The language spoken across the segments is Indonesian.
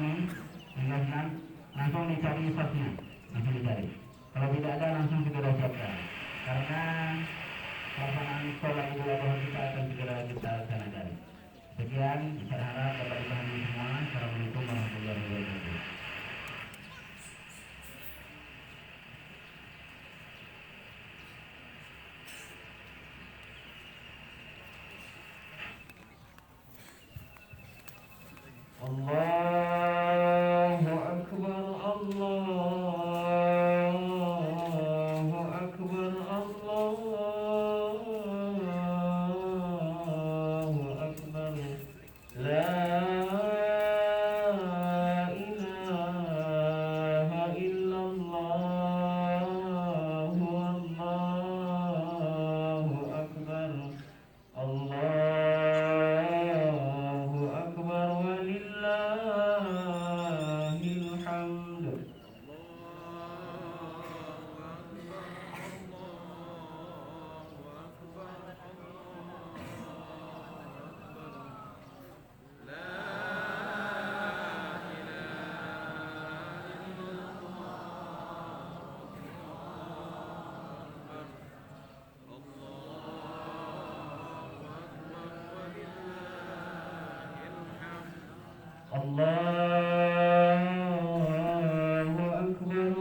nih, silahkan langsung dicari sosnya, langsung dicari. Kalau tidak ada langsung segera siapkan, karena pelaksanaan sholat Idul Adha kita akan segera kita laksanakan. Sekian, saya harap dapat dipahami semua. Assalamualaikum warahmatullahi wabarakatuh. Allahu Akbar, Allahu Akbar, Allahu Akbar. La ilaha illallah, Allahu Akbar, Allahu Akbar, walillahil hamd. Allahu Akbar, Allahu Akbar,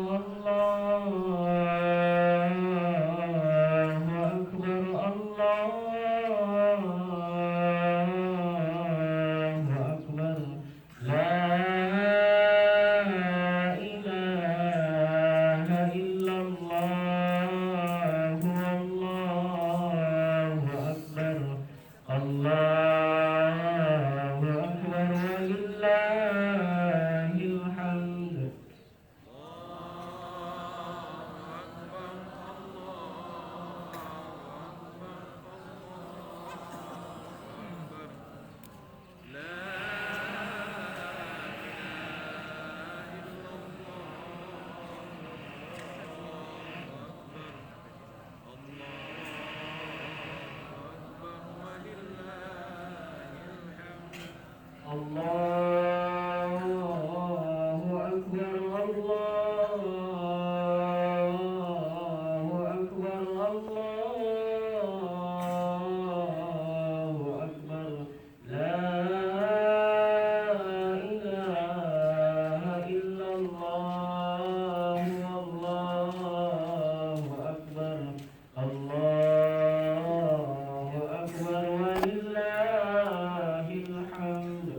Allahu Akbar. La ilaha illallah, Allahu Akbar, Allahu Akbar, walillahil hamd. Allahu Akbar, Allahu Akbar, Allahu Akbar. La ilaha illallah, Allahu Akbar, Allahu Akbar, walillahil hamd.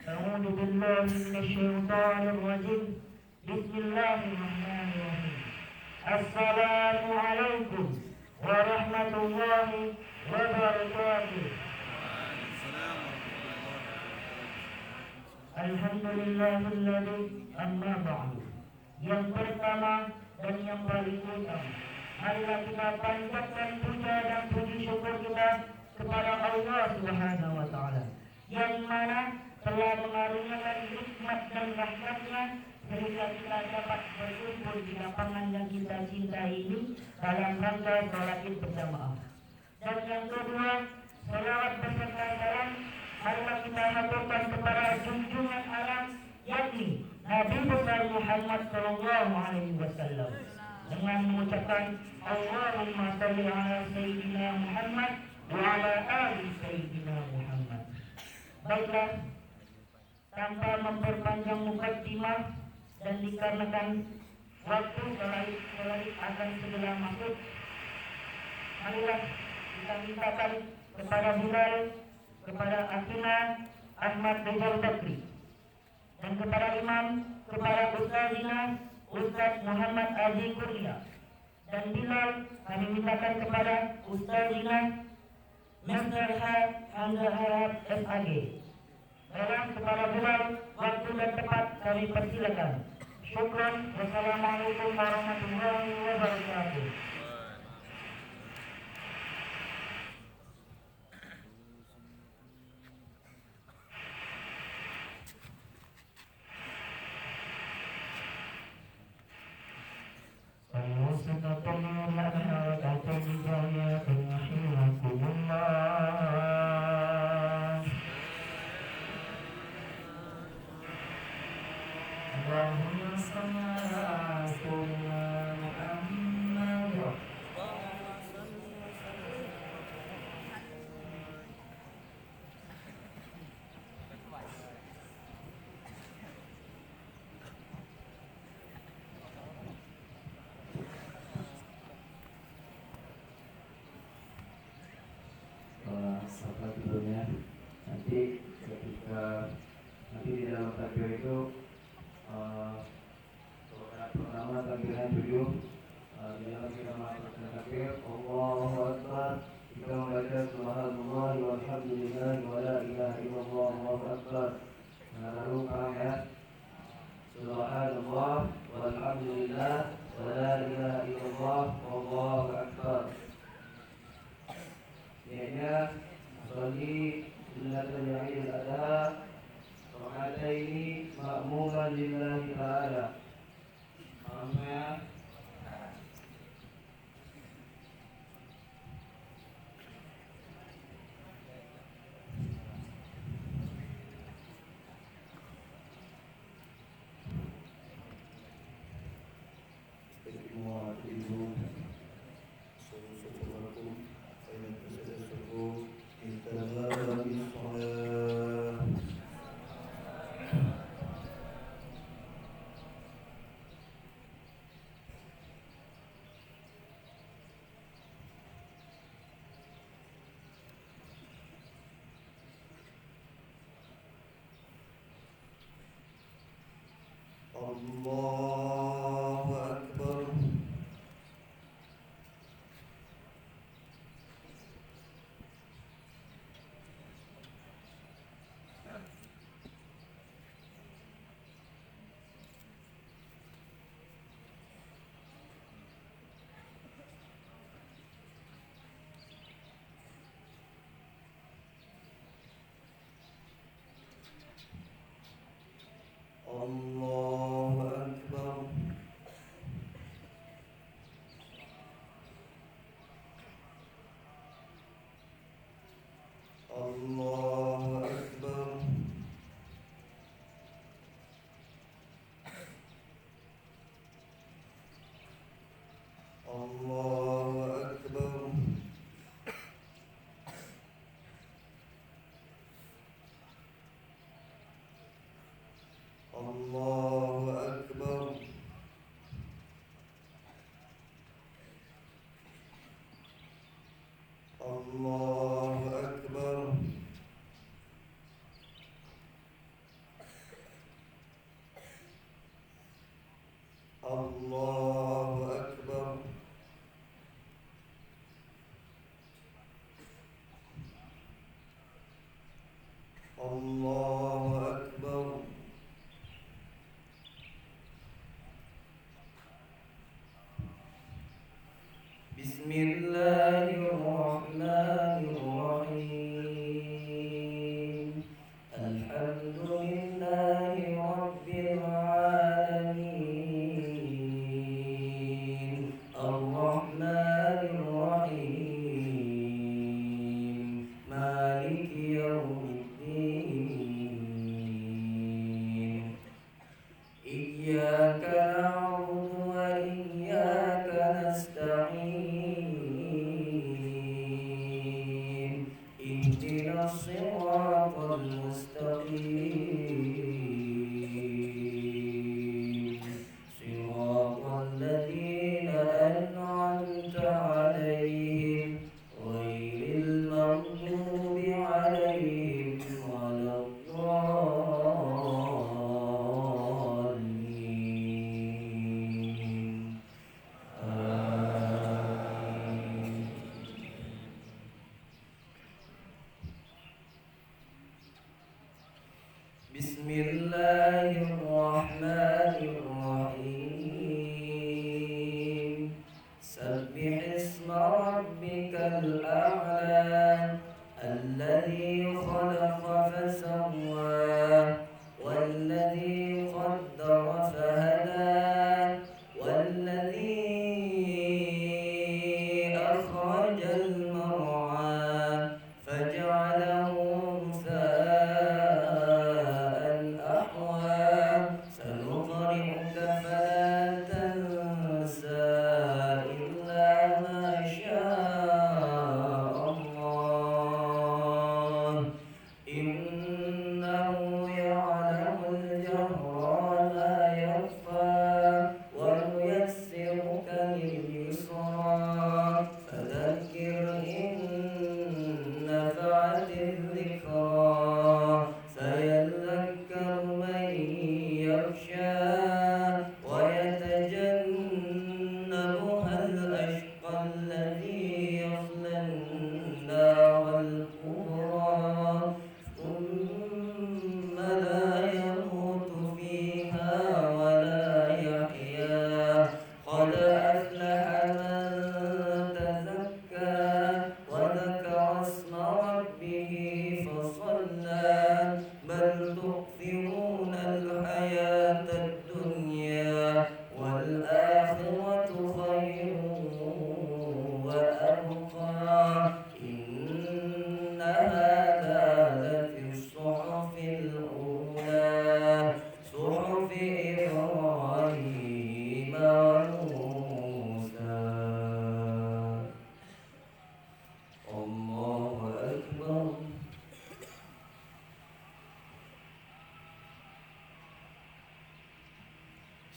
أعوذ بالله من الشيطان الرجيم. بسم الله الرحمن الرحيم. السلام عليكم ورحمة الله وبركاته. Alhamdulillahilladzi amma ba'du. Yang pertama dan yang paling utama, marilah kita panjatkan puja dan puji syukur kita kepada Allah Subhanahu wa taala, yang mana telah mengaruniakan nikmat dan rahmatnya sehingga kita dapat berkumpul di lapangan yang kita cintai ini dalam rangka sholat Id berjamaah. Dan yang kedua, selawat beserta salam marilah kita haturkan kepada junjungan alam, yakni Nabi besar Muhammad sallallahu alaihi wasallam, dengan mengucapkan Allahumma shalli ala sayyidina Muhammad wa ala ali sayyidina Muhammad. Baiklah, tanpa memperpanjang mukaddimah dan dikarenakan waktu mulai akan segera masuk. Marilah kita mintakan kepada Bilal, kepada Akhina Ahmad Rizal Bakri, dan kepada imam, kepada Ustazina Ustaz Muhammad Aziz Kurnia, dan Bilal kami mintakan kepada Ustazina Masdarha Hamzah Harab SAG. Dalam kepada Bilal, waktu dan tempat kami persilakan. Syukran. Wassalamualaikum warahmatullahi wabarakatuh. Allahumma salli ala sayyidina Muhammad. Sahabat tidurnya nanti ketika di dalam takbir itu pertama takbiran 7 di dalam kita melakukan takbir Allahu Akbar, kita membaca subhanallah walhamdulillah wa la ilaha illallah Allahu Akbar. Lalu paham ya, subhanallah walhamdulillah wa la ilaha illallah Allahu Akbar. Niatnya sholli sunnatul Idul Adha raka'ataini ma'muman lillahi ta'ala. Paham ya? Allahu Akbar. Allahu Akbar. Allahu Akbar. Allahu Akbar. Allahu Akbar. Allahu Akbar. Allahu Akbar. Allahu Akbar. Bismillahirrahmanirrahim. Alhamdulillahi Rabbil alamin. Ar-Rahmanir-Rahim. Maliki yaumiddin. Iyyaka na'budu wa iyyaka nasta'in. Ihdinas siratal mustaqim. Siratal اسم ربك الأعلى الذي خلق فسوى والذي قدر فهدى والذي أخرج المرعى فجعله غثاء أحوى سنقرئك فلا تنسى إلا ما شاء الله إنه يعلم الجهر وما يخفى ونيسرك لليسرى فذكر إن نفعت الذكرى سيذكر من يخشى ويتجنبها الأشقى الذي يصلى النار الكبرى ثم لا يموت فيها ولا يحيا قد أفلح من تزكى وذكر اسم ربه فصلى بل تؤثرون الحياة الدنيا والآخرة خير وأبقى إن هذا لفي الصحف الأولى صحف إبراهيم وموسى الله أكبر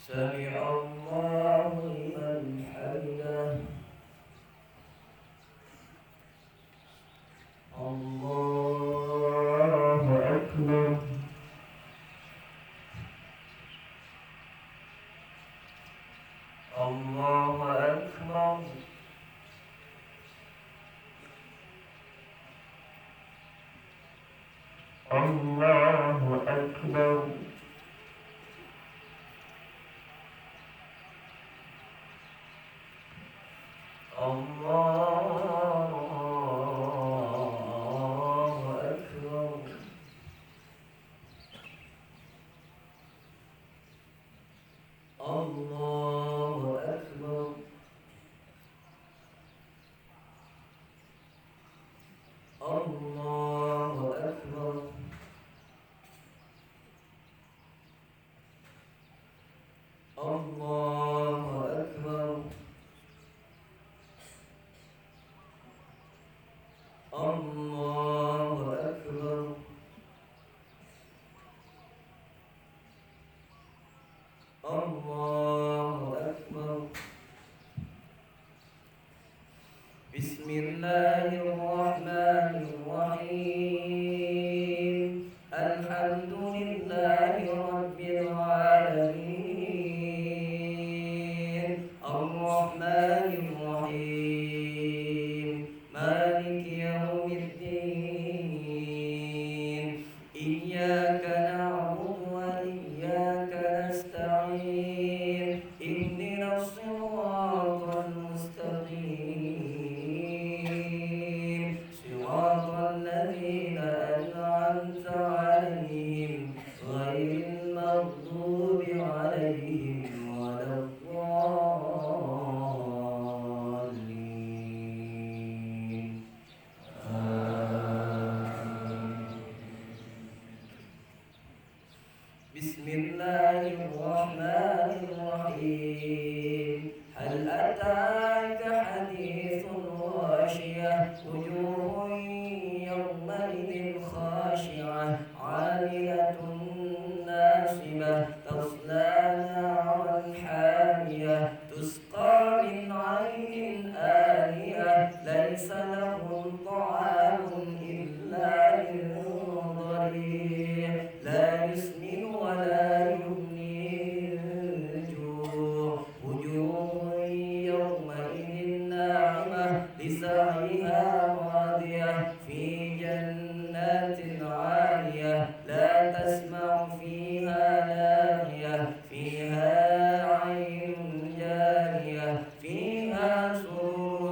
سمع الله لمن حمده الله أكبر الله أكبر الله أكبر الله أكبر الله أكبر الله أكبر الله أكبر الله أكبر الله أكبر بسم الله الرحمن الرحيم الحمد لله رب العالمين الرحمن الرحيم مالك يوم الدين إياك نعبد وإياك نستعين اهدنا الصراط المستقيم صراط الذين أنعمت عليهم غير المغضوب عليهم ولا الضالين آمين بسم الله الرحمن الرحيم هل أتاك حديث الغاشية وجوه يومئذ خاشعة عاملة ناصبة تصلى نارا حامية تسقى من عين آنية ليس لهم طعام إلا من ضريع لا يسمن ولا يغني من جوع وجوه يومئذ ناعمة لسعيها راضية في جنات عالية لا تسمع فيها لاغية فيها عين جارية فيها سرور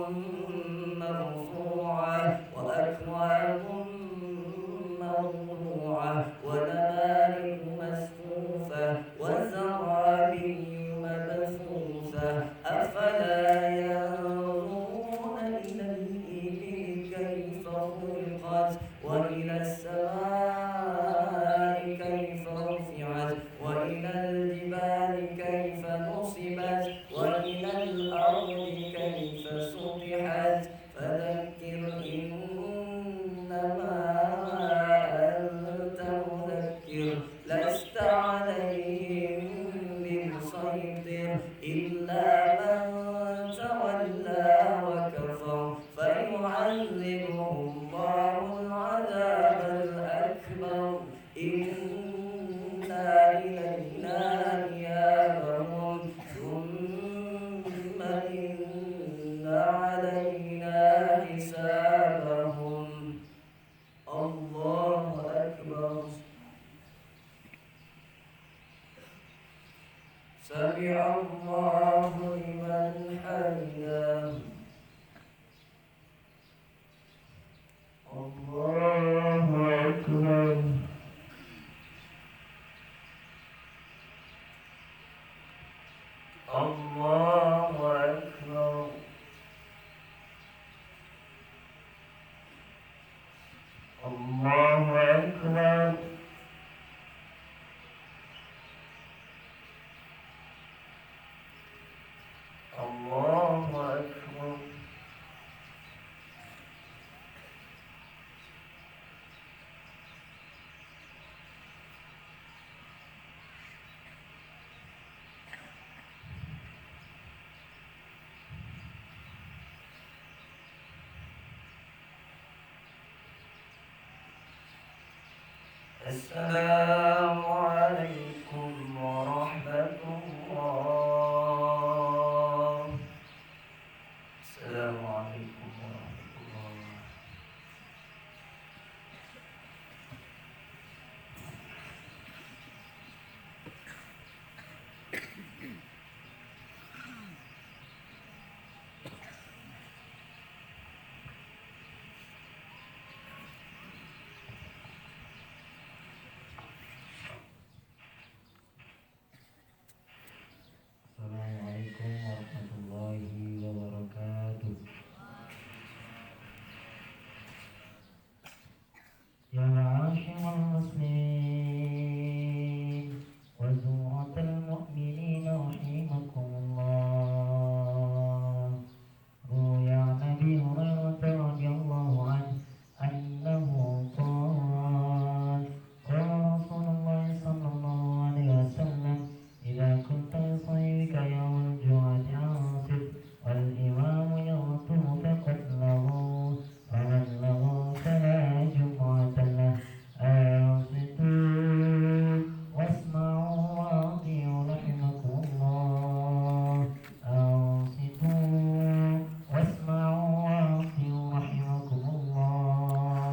السلام عليكم ورحمة الله. السلام عليكم ورحمة الله. Assalamualaikum warahmatullahi wabarakatuh. Ya ma'asyiral muslimin wa zu'atal mu'minin rahimakumullah. Ruya Nabi Hurairah radhiyallahu anhu annahu qala qala Rasulullah sallallahu alaihi wasallam idza kunta yusallika yawmal jumu'ati ansib wal imamu yaqutubu faqad lahu faman lahu fala jumu'ata lahu ansitu wasma'u wa ati'u rahimakumullah ansitu wasma'u wa ati'u rahimakumullah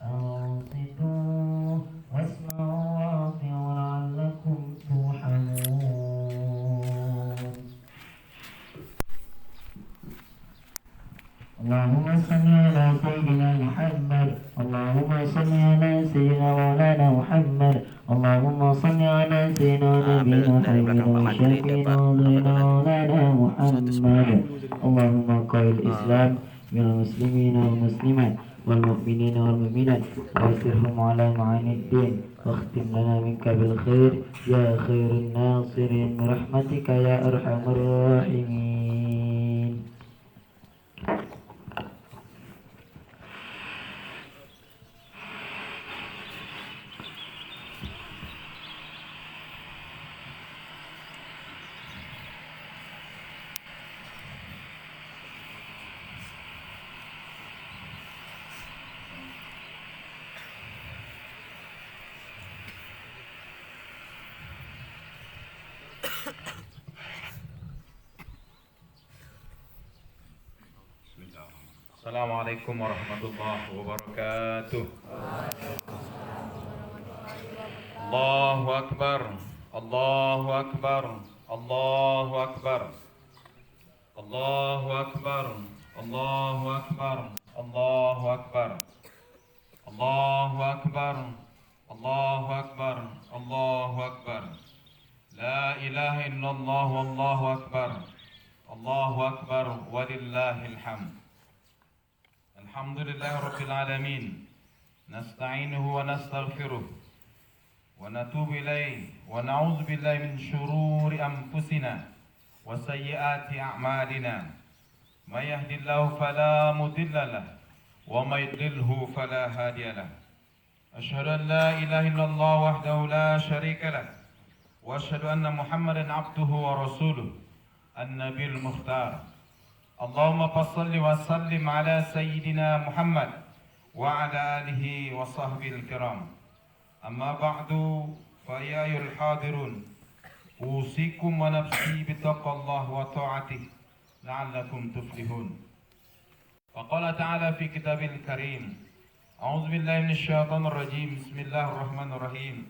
ansitu wasma'u wa ati'u la'allakum turhamun. Allahumma salli ala sayyidina Muhammad. Allahumma salli ala sayyidina Maulana Muhammad. Allahumma salli ala sayyidina Nabiyina Muhammad wa syafi'ina Maulana Muhammad. Allahumma qail Islam min muslimina wal muslimat wal mu'minina wal mu'minat wa asirhum ala ma'anid din wa akhtim lana minka bil khair ya khairin nasirin rahmatika ya arhamar rahimin. Assalamualaikum warahmatullahi wabarakatuh. Allahu Akbar, Allahu Akbar, Allahu Akbar, Allahu Akbar, Allahu Akbar, Allahu Akbar, Allahu Akbar, Allahu Akbar, Allahu Akbar. La ilaha illallah wallahu akbar. Allahu Akbar walillahil hamd. Alhamdulillahi rabbil alamin. Nasta'inuhu wa nastaghfiruh wa natubu ilayhi wa na'udzu billahi min shururi anfusina wa sayyiati a'malina. May yahdihillahu fala mudilla lahu wa may yudlilhu fala hadiya lahu. Asyhadu an la ilaha illallah wahdahu la syarika lahu wa asyhadu anna Muhammadan abduhu wa rasuluh an-nabiyul mukhtar. Allahumma fassalli wa sallim ala sayyidina Muhammad wa ala alihi wa sahbihi al-kiram. Amma ba'du fa ya ayyuhal hadirun usikum wa nafsi bittaqwallahi wa ta'atihi la'allakum tuflihun. Wa qala ta'ala fi kitabil karim. A'udzu billahi minasy syaithanir rajim. Bismillahirrahmanirrahim.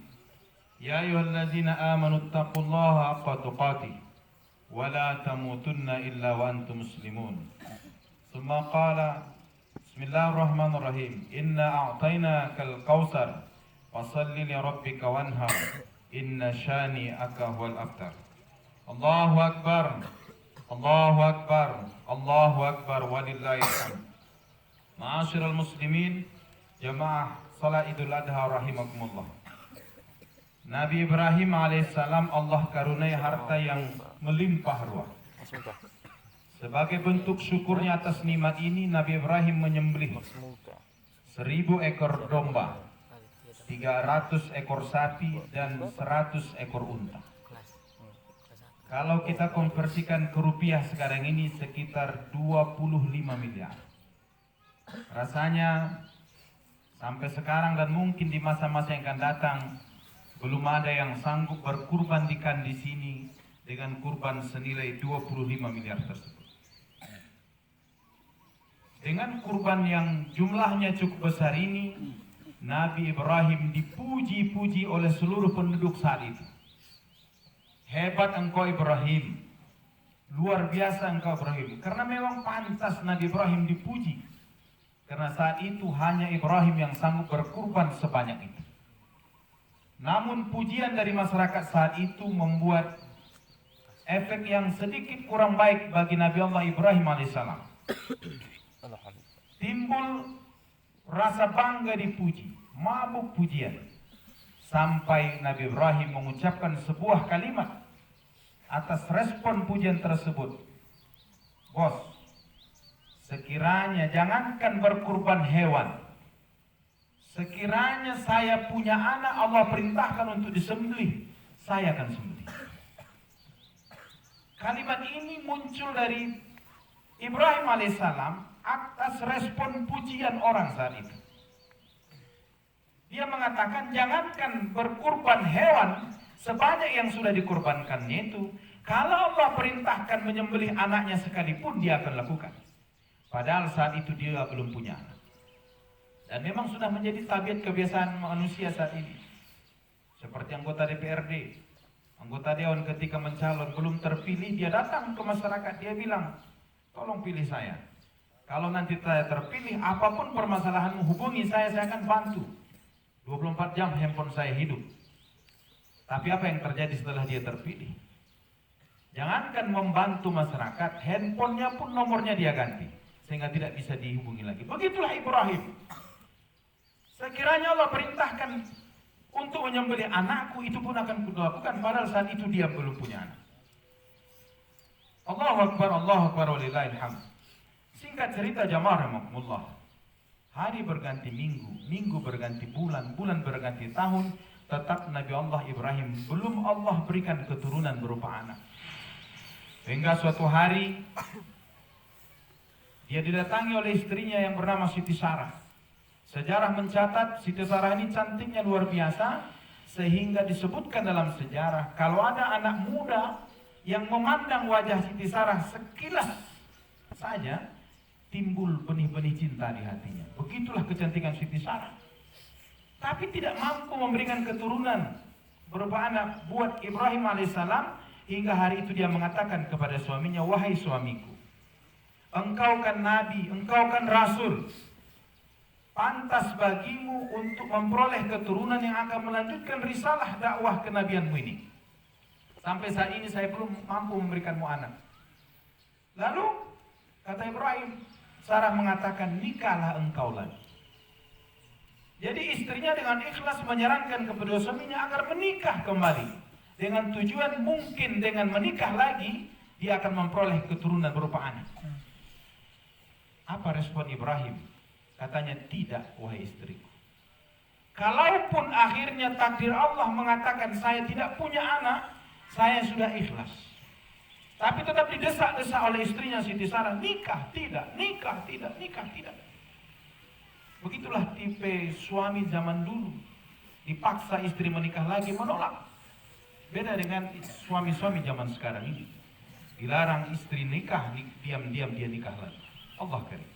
Ya ayyuhalladzina amanu taqullaha haqqa tuqatih wa la tamutunna illa wa antum muslimun. Tsumma qala Bismillahirrahmanirrahim. Inna a'tainakal kautsar fasalli li rabbika wanhar inna syani'aka huwal abtar. Allahu akbar. Allahu akbar. Allahu akbar walillahil hamd. Ma'asyiral muslimin, jamaah salat Idul Adha rahimakumullah. Nabi Ibrahim alaihissalam Allah karuniai harta yang melimpah ruah. Sebagai bentuk syukurnya atas nikmat ini, Nabi Ibrahim menyembelih 1000 ekor domba, 300 ekor sapi, dan 100 ekor unta. Kalau kita konversikan ke rupiah sekarang ini sekitar 25 miliar. Rasanya Sampai sekarang dan mungkin di masa-masa yang akan datang belum ada yang sanggup berkurban di sini dengan kurban senilai 25 miliar tersebut. Dengan kurban yang jumlahnya cukup besar ini, Nabi Ibrahim dipuji-puji oleh seluruh penduduk saat itu. Hebat engkau Ibrahim, luar biasa engkau Ibrahim. Karena memang pantas Nabi Ibrahim dipuji. Karena saat itu hanya Ibrahim yang sanggup berkurban sebanyak itu. Namun pujian dari masyarakat saat itu membuat efek yang sedikit kurang baik bagi Nabi Allah Ibrahim alaihissalam. Timbul rasa bangga dipuji, mabuk pujian. Sampai Nabi Ibrahim mengucapkan sebuah kalimat atas respon pujian tersebut. Bos, sekiranya jangankan berkurban hewan, sekiranya saya punya anak Allah perintahkan untuk disembelih, saya akan sembelih. Kalimat ini muncul dari Ibrahim alaihissalam atas respon pujian orang saat itu. Dia mengatakan jangankan berkurban hewan sebanyak yang sudah dikurbankannya itu, kalau Allah perintahkan menyembelih anaknya sekalipun dia akan lakukan. Padahal saat itu dia belum punya anak. Dan memang sudah menjadi tabiat kebiasaan manusia saat ini. Seperti anggota DPRD, anggota Dewan ketika mencalon belum terpilih, dia datang ke masyarakat, dia bilang, tolong pilih saya. Kalau nanti saya terpilih, apapun permasalahanmu hubungi saya akan bantu. 24 jam handphone saya hidup. Tapi apa yang terjadi setelah dia terpilih? Jangankan membantu masyarakat, handphonenya pun nomornya dia ganti. Sehingga tidak bisa dihubungi lagi. Begitulah Ibrahim. Sekiranya Allah perintahkan untuk menyembelih anakku, itu pun akan kulakukan. Padahal saat itu dia belum punya anak. Allahu Akbar, walillahil hamd. Singkat cerita jamaah rahimakumullah. Hari berganti minggu, minggu berganti bulan, bulan berganti tahun, tetap Nabi Allah Ibrahim belum Allah berikan keturunan berupa anak. Hingga suatu hari dia didatangi oleh istrinya yang bernama Siti Sarah. Sejarah mencatat Siti Sarah ini cantiknya luar biasa, sehingga disebutkan dalam sejarah kalau ada anak muda yang memandang wajah Siti Sarah sekilas saja, timbul benih-benih cinta di hatinya. Begitulah kecantikan Siti Sarah. Tapi tidak mampu memberikan keturunan berupa anak buat Ibrahim alaihissalam, hingga hari itu dia mengatakan kepada suaminya, wahai suamiku, engkau kan nabi, engkau kan rasul. Pantas bagimu untuk memperoleh keturunan yang akan melanjutkan risalah dakwah kenabianmu ini. Sampai saat ini saya belum mampu memberikanmu anak. Lalu kata Ibrahim, Sarah mengatakan, nikahlah engkau lagi. Jadi istrinya dengan ikhlas menyarankan kepada suaminya agar menikah kembali. Dengan tujuan mungkin dengan menikah lagi, dia akan memperoleh keturunan berupa anak. Apa respon Ibrahim? Katanya, tidak wahai istriku. Kalaupun akhirnya takdir Allah mengatakan saya tidak punya anak, saya sudah ikhlas. Tapi tetap didesak-desak oleh istrinya Siti Sarah, nikah tidak, nikah tidak, nikah tidak. Begitulah tipe suami zaman dulu. Dipaksa istri menikah lagi, menolak. Beda dengan suami-suami zaman sekarang ini. Dilarang istri nikah, diam-diam dia nikah lagi. Allah karim.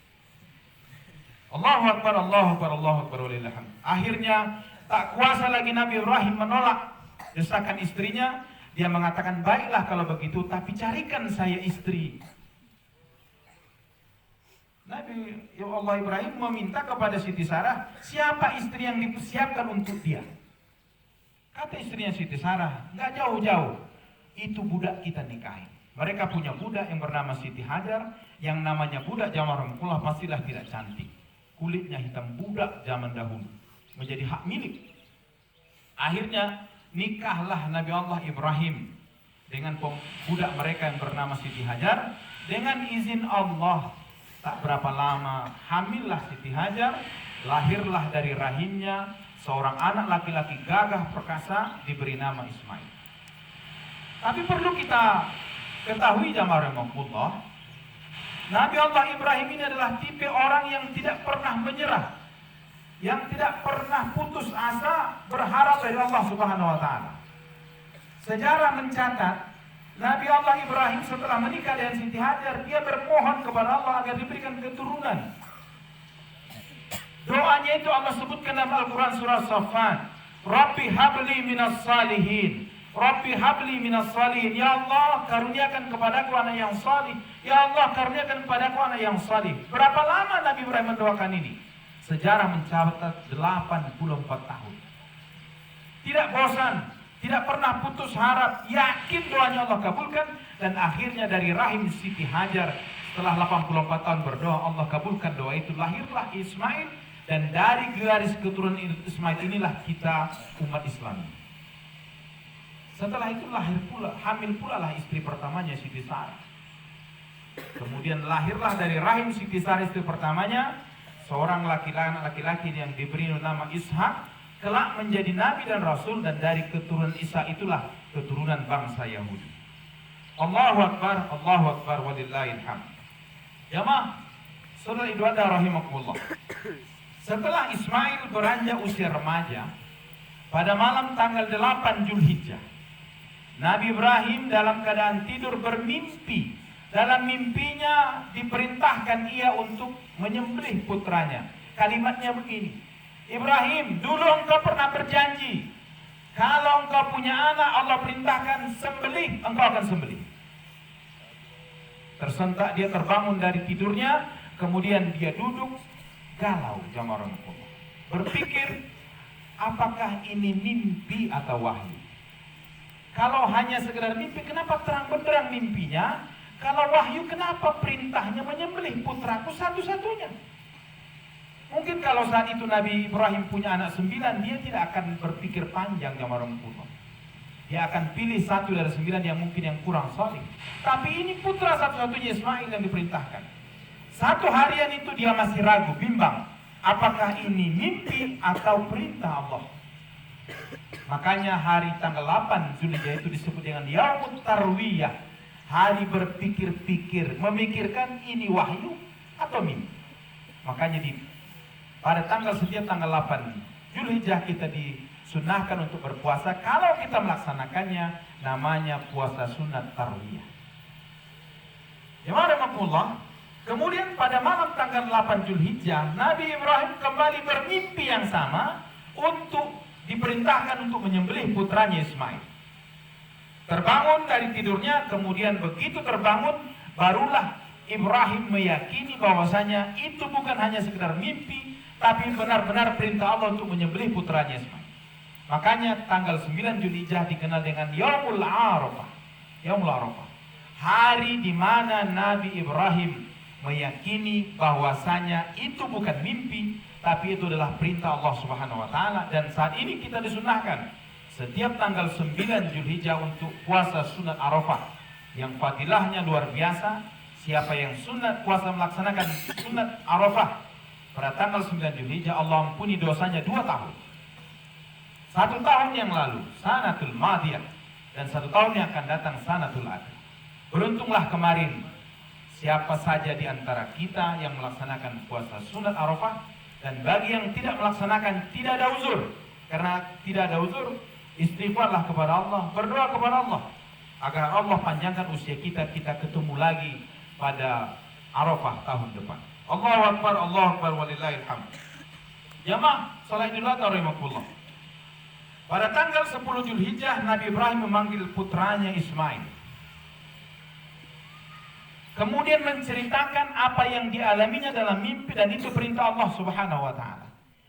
Allahu Akbar, Allahu Akbar, Allahu Akbar, walillahil hamd. Akhirnya tak kuasa lagi Nabi Ibrahim menolak desakan istrinya. Dia mengatakan, baiklah kalau begitu, tapi carikan saya istri. Nabi Allah Ibrahim meminta kepada Siti Sarah, siapa istri yang dipersiapkan untuk dia? Kata istrinya Siti Sarah, nggak jauh-jauh, itu budak kita nikahi. Mereka punya budak yang bernama Siti Hajar, yang namanya budak zaman Rasulullah pastilah tidak cantik. Kulitnya hitam, budak zaman dahulu, menjadi hak milik. Akhirnya nikahlah Nabi Allah Ibrahim dengan budak mereka yang bernama Siti Hajar. Dengan izin Allah, tak berapa lama hamillah Siti Hajar, lahirlah dari rahimnya seorang anak laki-laki gagah perkasa diberi nama Ismail. Tapi perlu kita ketahui jamaah rahimakumullah, Nabi Allah Ibrahim ini adalah tipe orang yang tidak pernah menyerah. yang tidak pernah putus asa berharap dari Allah Subhanahu wa taala. Sejarah mencatat Nabi Allah Ibrahim setelah menikah dengan Siti Hajar, dia bermohon kepada Allah agar diberikan keturunan. Doanya itu Allah sebutkan dalam Al-Quran surah Saffat, Rabbi habli minas salihin, Rabbi habli minas salihin. Ya Allah, karuniakan kepadaku anak yang salih. Ya Allah, karuniakan kepadaku anak yang salih. Berapa lama Nabi Ibrahim mendoakan ini? Sejarah mencatat 84 tahun. Tidak bosan, tidak pernah putus harap, yakin doanya Allah kabulkan. Dan akhirnya dari rahim Siti Hajar, setelah 84 tahun berdoa, Allah kabulkan doa itu. Lahirlah Ismail. Dan dari garis keturunan Ismail inilah kita umat Islam. Setelah itu hamil pula lah istri pertamanya Siti Sarah. Kemudian lahirlah dari rahim Siti Sarah istri pertamanya seorang laki-laki yang diberi nama Ishak, kelak menjadi nabi dan rasul, dan dari keturunan Ishak itulah keturunan bangsa Yahudi. Allahu Akbar, walillahil hamd. Jamaah, saudara ibadah rahimakumullah. Setelah Ismail beranjak usia remaja, pada malam tanggal 8 Zulhijjah, Nabi Ibrahim dalam keadaan tidur bermimpi. Dalam mimpinya diperintahkan ia untuk menyembelih putranya. Kalimatnya begini, Ibrahim, dulu engkau pernah berjanji, kalau engkau punya anak, Allah perintahkan sembelih, engkau akan sembelih. Tersentak dia terbangun dari tidurnya, kemudian dia duduk galau, jamaah Rasulullah. Berpikir, apakah ini mimpi atau wahyu? Kalau hanya sekedar mimpi, kenapa terang benderang mimpinya? Kalau wahyu, kenapa perintahnya menyembelih putraku satu-satunya? Mungkin kalau saat itu Nabi Ibrahim punya anak 9, dia tidak akan berpikir panjang, jamaah Rasulullah. Dia akan pilih 1 dari 9 yang mungkin yang kurang saleh. Tapi ini putra satu-satunya Ismail yang diperintahkan. Satu harian itu dia masih ragu, bimbang. Apakah ini mimpi atau perintah Allah? Makanya hari tanggal 8 Zulhijjah itu disebut dengan Yaumut Tarwiyah. Hari berpikir-pikir, memikirkan ini wahyu atau mimpi. Makanya pada setiap tanggal 8 Zulhijjah kita disunahkan untuk berpuasa. Kalau kita melaksanakannya, namanya puasa sunat Tarwiyah. Jemaah, kemudian pada malam tanggal 8 Zulhijjah, Nabi Ibrahim kembali bermimpi yang sama untuk diperintahkan untuk menyembelih putranya Ismail. Terbangun dari tidurnya, kemudian begitu terbangun, barulah Ibrahim meyakini bahwasanya itu bukan hanya sekedar mimpi, tapi benar-benar perintah Allah untuk menyembelih putranya Ismail. Makanya tanggal 9 Zulhijjah dikenal dengan Yaumul Arafah. Yaumul Arafah. Hari di mana Nabi Ibrahim meyakini bahwasanya itu bukan mimpi, tapi itu adalah perintah Allah Subhanahu wa taala. Dan saat ini kita disunahkan setiap tanggal 9 Zulhijjah untuk puasa sunat Arafah yang fadilahnya luar biasa. Siapa yang puasa melaksanakan sunat Arafah pada tanggal 9 Zulhijjah, Allah ampuni dosanya 2 tahun. 1 tahun yang lalu sanatul madiyah, dan 1 tahun yang akan datang sanatul akhir. Beruntunglah kemarin siapa saja di antara kita yang melaksanakan puasa sunat Arafah, dan bagi yang tidak melaksanakan tidak ada uzur. Karena tidak ada uzur, istighfarlah kepada Allah, berdoa kepada Allah agar Allah panjangkan usia kita ketemu lagi pada Arafah tahun depan. Allahu Akbar, walillahil hamd. Jamaah salat Idul Adha rahimakumullah. Pada tanggal 10 Zulhijjah, Nabi Ibrahim memanggil putranya Ismail. Kemudian menceritakan apa yang dialaminya dalam mimpi, dan itu perintah Allah Subhanahu wa taala.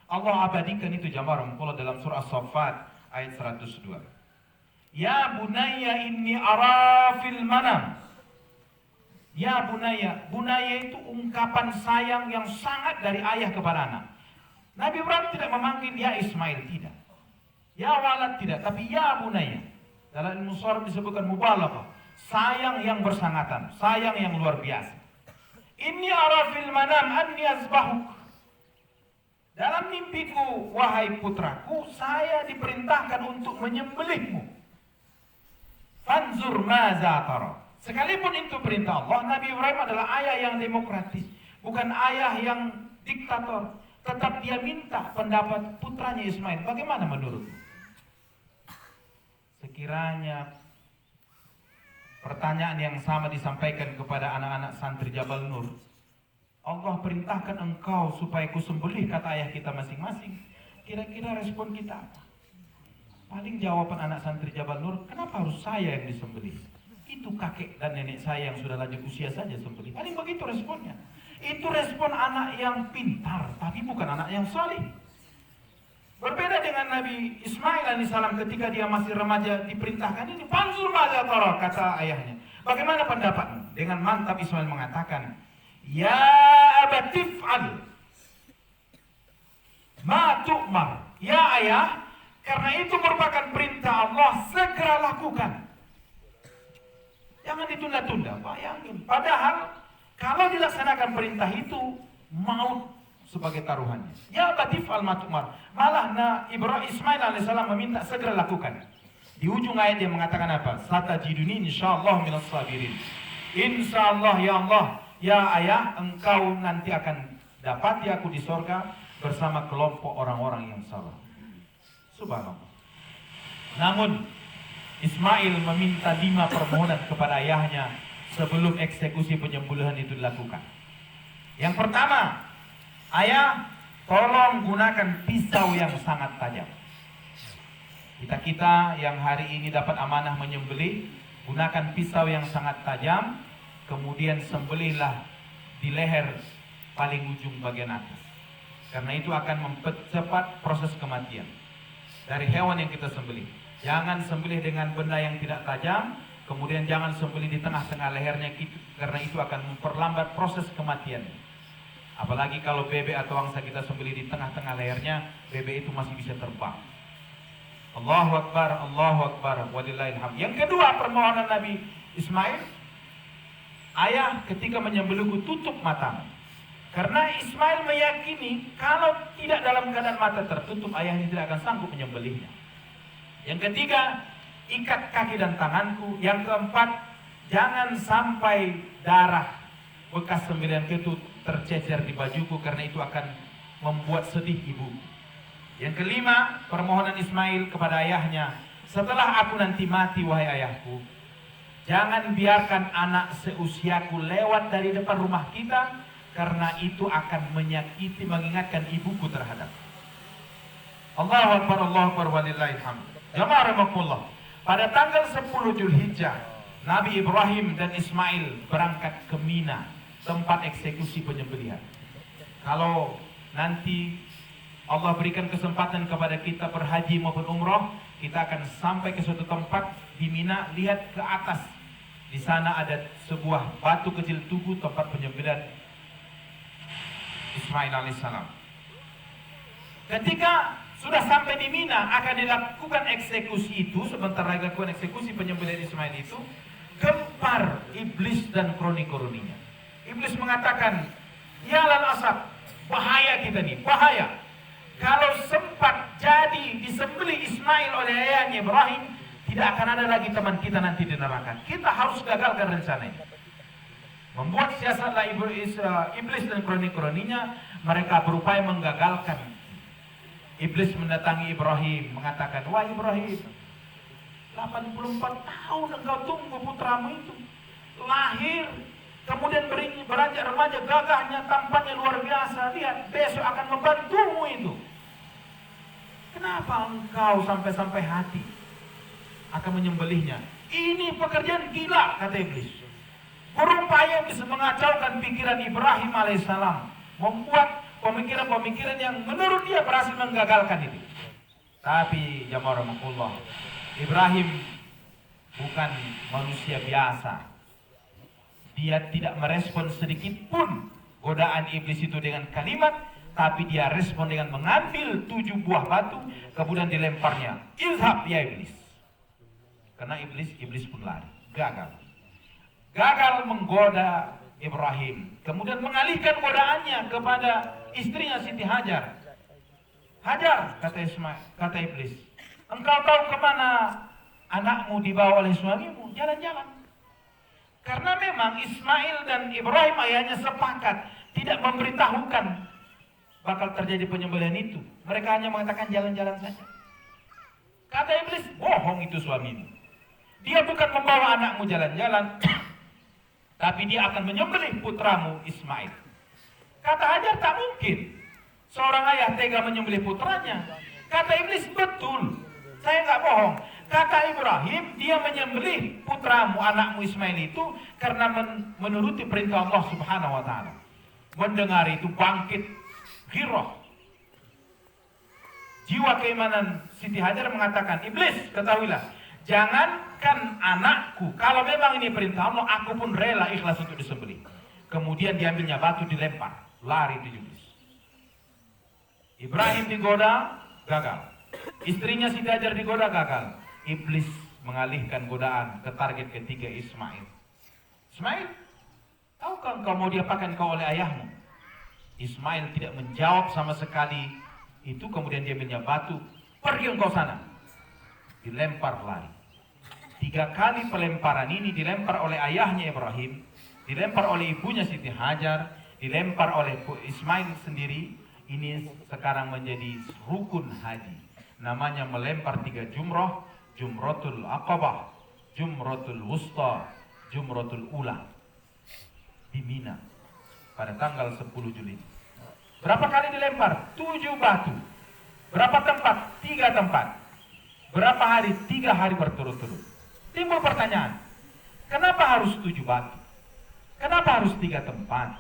Allah abadikan itu jamaah rahimakumullah dalam surah As-Saffat ayat 102. Ya bunayya inni ara fil manam. Ya bunayya, bunayya itu ungkapan sayang yang sangat dari ayah kepada anak. Nabi Ibrahim tidak memanggil ya Ismail, tidak. Ya walad, tidak, tapi ya bunayya. Dalam ilmu sharaf disebutkan mubalaghah. Sayang yang bersangatan, sayang yang luar biasa. Inni ara fil manam anni azbahuk. Dalam mimpiku, wahai putraku, saya diperintahkan untuk menyembelihmu. Fanzur maza tara. Sekalipun itu perintah Allah, Nabi Ibrahim adalah ayah yang demokratis, bukan ayah yang diktator. tetap dia minta pendapat putranya Ismail. Bagaimana menurutmu? Sekiranya pertanyaan yang sama disampaikan kepada anak-anak santri Jabal Nur, Allah perintahkan engkau supaya kusembelih, kata ayah kita masing-masing. Kira-kira respon kita apa? Paling jawaban anak santri Jabal Nur, kenapa harus saya yang disembelih? Itu kakek dan nenek saya yang sudah lanjut usia saja sembelih. Paling begitu responnya. Itu respon anak yang pintar, tapi bukan anak yang saleh. Berbeda dengan Nabi Ismail alaihissalam ketika dia masih remaja diperintahkan ini, "Fanzur madza tara," kata ayahnya. Bagaimana pendapatmu? Dengan mantap Ismail mengatakan, "Ya abatif'al ma tu'mar." Ya ayah, karena itu merupakan perintah Allah, segera lakukan. Jangan ditunda-tunda, bayangin. Padahal kalau dilaksanakan perintah itu, maut sebagai taruhannya. Ya batif'al ma tu'mar. Malah Ibrahim Ismail alaihissalam meminta segera lakukan. Di ujung ayat dia mengatakan apa? Satajiduni insyaallah minas sabirin. Insyaallah ya Allah, ya ayah, engkau nanti akan dapati aku di sorga bersama kelompok orang-orang yang sabar. Subhanallah. Namun Ismail meminta 5 permohonan kepada ayahnya sebelum eksekusi penyembelihan itu dilakukan. Yang pertama, ayah, tolong gunakan pisau yang sangat tajam. Kita yang hari ini dapat amanah menyembelih, gunakan pisau yang sangat tajam, kemudian sembelihlah di leher paling ujung bagian atas. Karena itu akan mempercepat proses kematian dari hewan yang kita sembelih. Jangan sembelih dengan benda yang tidak tajam, kemudian jangan sembelih di tengah-tengah lehernya, karena itu akan memperlambat proses kematian. Apalagi kalau bebek atau angsa kita sembelih di tengah-tengah lehernya, bebek itu masih bisa terbang. Allahu Akbar, Allahu Akbar, walillahil hamd. Yang kedua permohonan Nabi Ismail, ayah, ketika menyembelihku tutup matamu. Karena Ismail meyakini kalau tidak dalam keadaan mata tertutup, ayahnya tidak akan sanggup menyembelihnya. Yang ketiga, ikat kaki dan tanganku. Yang keempat, jangan sampai darah bekas sembelihan itu tercecer di bajuku, karena itu akan membuat sedih ibu. Yang kelima, permohonan Ismail kepada ayahnya, setelah aku nanti mati wahai ayahku, jangan biarkan anak seusiaku lewat dari depan rumah kita, karena itu akan menyakiti, mengingatkan ibuku terhadap. Allahu Akbar, Allahu Akbar, walillahil hamd. Jamaah rahimakumullah. Pada tanggal 10 Zulhijjah, Nabi Ibrahim dan Ismail berangkat ke Mina, tempat eksekusi penyembelihan. Kalau nanti Allah berikan kesempatan kepada kita berhaji maupun umroh, kita akan sampai ke suatu tempat di Mina, lihat ke atas. Di sana ada sebuah batu kecil tugu, tempat penyembelihan Ismail alaihissalam. Ketika sudah sampai di Mina, akan dilakukan eksekusi itu. Sebentar lagi dilakukan eksekusi penyembelihan Ismail itu, gempar iblis dan kroni-kroninya. Iblis mengatakan, ya lal asab, bahaya kita nih, bahaya. Kalau sempat jadi disembelih Ismail oleh ayahnya Ibrahim, tidak akan ada lagi teman kita nanti di neraka. Kita harus gagalkan rencana ini. Membuat siasatlah iblis dan kroni-kroninya, mereka berupaya menggagalkan. Iblis mendatangi Ibrahim, mengatakan, wah Ibrahim, 84 tahun engkau tunggu putramu itu lahir, kemudian beranjak remaja, gagahnya, tampaknya luar biasa. Lihat, besok akan membantumu itu. Kenapa engkau sampai hati akan menyembelihnya? Ini pekerjaan gila, kata iblis. Berupaya bisa mengacaukan pikiran Ibrahim alaihissalam, membuat pemikiran-pemikiran yang menurut dia berhasil menggagalkan itu. Tapi jamaah rahimakumullah, Ibrahim bukan manusia biasa. Dia tidak merespon sedikit pun godaan iblis itu dengan kalimat, tapi dia respon dengan mengambil 7 buah batu, kemudian dilemparnya. Izhab ya iblis. Karena iblis pun lari, gagal menggoda Ibrahim, kemudian mengalihkan godaannya kepada istrinya Siti Hajar. Hajar, kata iblis, engkau tahu kemana anakmu dibawa oleh suamimu? Jalan-jalan. Karena memang Ismail dan Ibrahim ayahnya sepakat tidak memberitahukan bakal terjadi penyembelihan itu. Mereka hanya mengatakan jalan-jalan saja. Kata iblis, bohong itu suamimu. Dia bukan membawa anakmu jalan-jalan, tapi dia akan menyembelih putramu Ismail. Kata Hajar, tak mungkin seorang ayah tega menyembelih putranya. Kata iblis, betul, saya nggak bohong. Kata Ibrahim, dia menyembelih putramu, anakmu Ismail itu karena menuruti perintah Allah Subhanahu wa Ta'ala. Mendengar itu bangkit ghirah. Jiwa keimanan Siti Hajar mengatakan, iblis, ketahuilah, jangankan anakku, kalau memang ini perintah Allah, aku pun rela ikhlas untuk disembelih. Kemudian diambilnya batu, dilempar, lari itu iblis. Ibrahim digoda, gagal. Istrinya Siti Hajar digoda, gagal. Iblis mengalihkan godaan ke target ketiga, Ismail. Ismail, tahukah engkau mau diapakan kau oleh ayahmu? Ismail tidak menjawab sama sekali. Itu kemudian dia ambilnya batu, pergi engkau sana. Dilempar lari. 3 kali pelemparan ini dilempar oleh ayahnya Ibrahim, dilempar oleh ibunya Siti Hajar, dilempar oleh Ismail sendiri. Ini sekarang menjadi rukun haji. Namanya melempar 3 jumrah, Jumratul Aqabah, Jumratul Wusta, Jumratul Ula di Mina pada tanggal 10 Juli. Berapa kali dilempar? 7 batu. Berapa tempat? 3 tempat. Berapa hari? 3 hari berturut-turut. Timbul pertanyaan, kenapa harus 7 batu? Kenapa harus 3 tempat?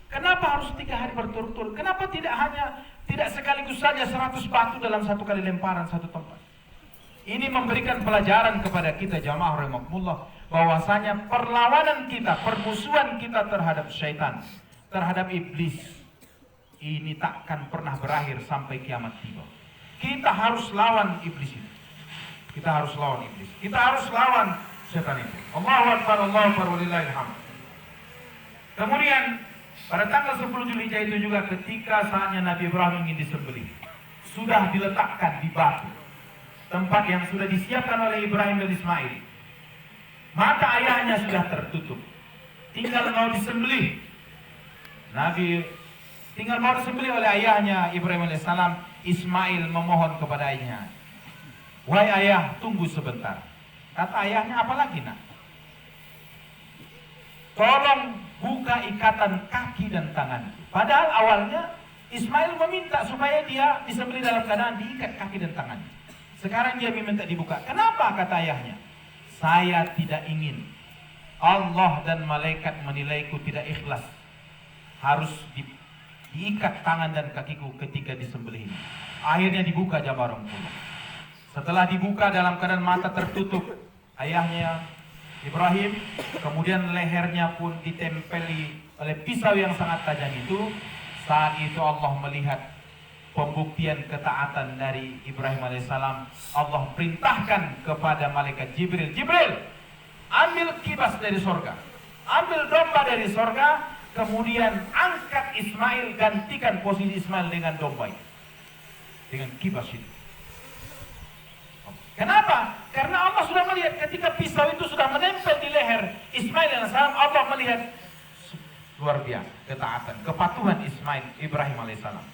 Kenapa harus 3 hari berturut-turut? Kenapa tidak sekaligus saja 100 batu dalam satu kali lemparan satu tempat? Ini memberikan pelajaran kepada kita jamaah rahimakumullah, bahwasanya perlawanan kita, permusuhan kita terhadap syaitan, terhadap iblis, ini takkan pernah berakhir sampai kiamat tiba. Kita harus lawan iblis itu. Kita harus lawan iblis. Kita harus lawan setan itu. Allahu Akbar, Allahu Akbar, walillahil hamd. Kemudian pada tanggal 10 Zulhijjah itu juga ketika saatnya Nabi Ibrahim ingin disembelih, sudah diletakkan di batu, tempat yang sudah disiapkan oleh Ibrahim dan Ismail. Mata ayahnya sudah tertutup, tinggal mau disembelih. Tinggal mau disembelih oleh ayahnya Ibrahim alaihissalam. Ismail memohon kepada ayahnya, wahai ayah, tunggu sebentar. Kata ayahnya, apalagi nak? Tolong buka ikatan kaki dan tangan. Padahal awalnya Ismail meminta supaya dia disembelih dalam keadaan diikat kaki dan tangannya. Sekarang dia minta dibuka. Kenapa? Kata ayahnya, saya tidak ingin Allah dan malaikat menilaiku tidak ikhlas. Harus diikat tangan dan kakiku ketika disembelih. Akhirnya dibuka jamaah rahimakumullah. Setelah dibuka dalam keadaan mata tertutup ayahnya Ibrahim, kemudian lehernya pun ditempeli oleh pisau yang sangat tajam itu. Saat itu Allah melihat pembuktian ketaatan dari Ibrahim alaihissalam. Allah perintahkan kepada malaikat Jibril, Jibril, ambil kibas dari sorga, ambil domba dari sorga, kemudian angkat Ismail, gantikan posisi Ismail dengan domba itu, dengan kibas itu. Kenapa? Karena Allah sudah melihat ketika pisau itu sudah menempel di leher Ismail alaihissalam. Allah melihat luar biasa ketaatan, kepatuhan Ibrahim alaihissalam.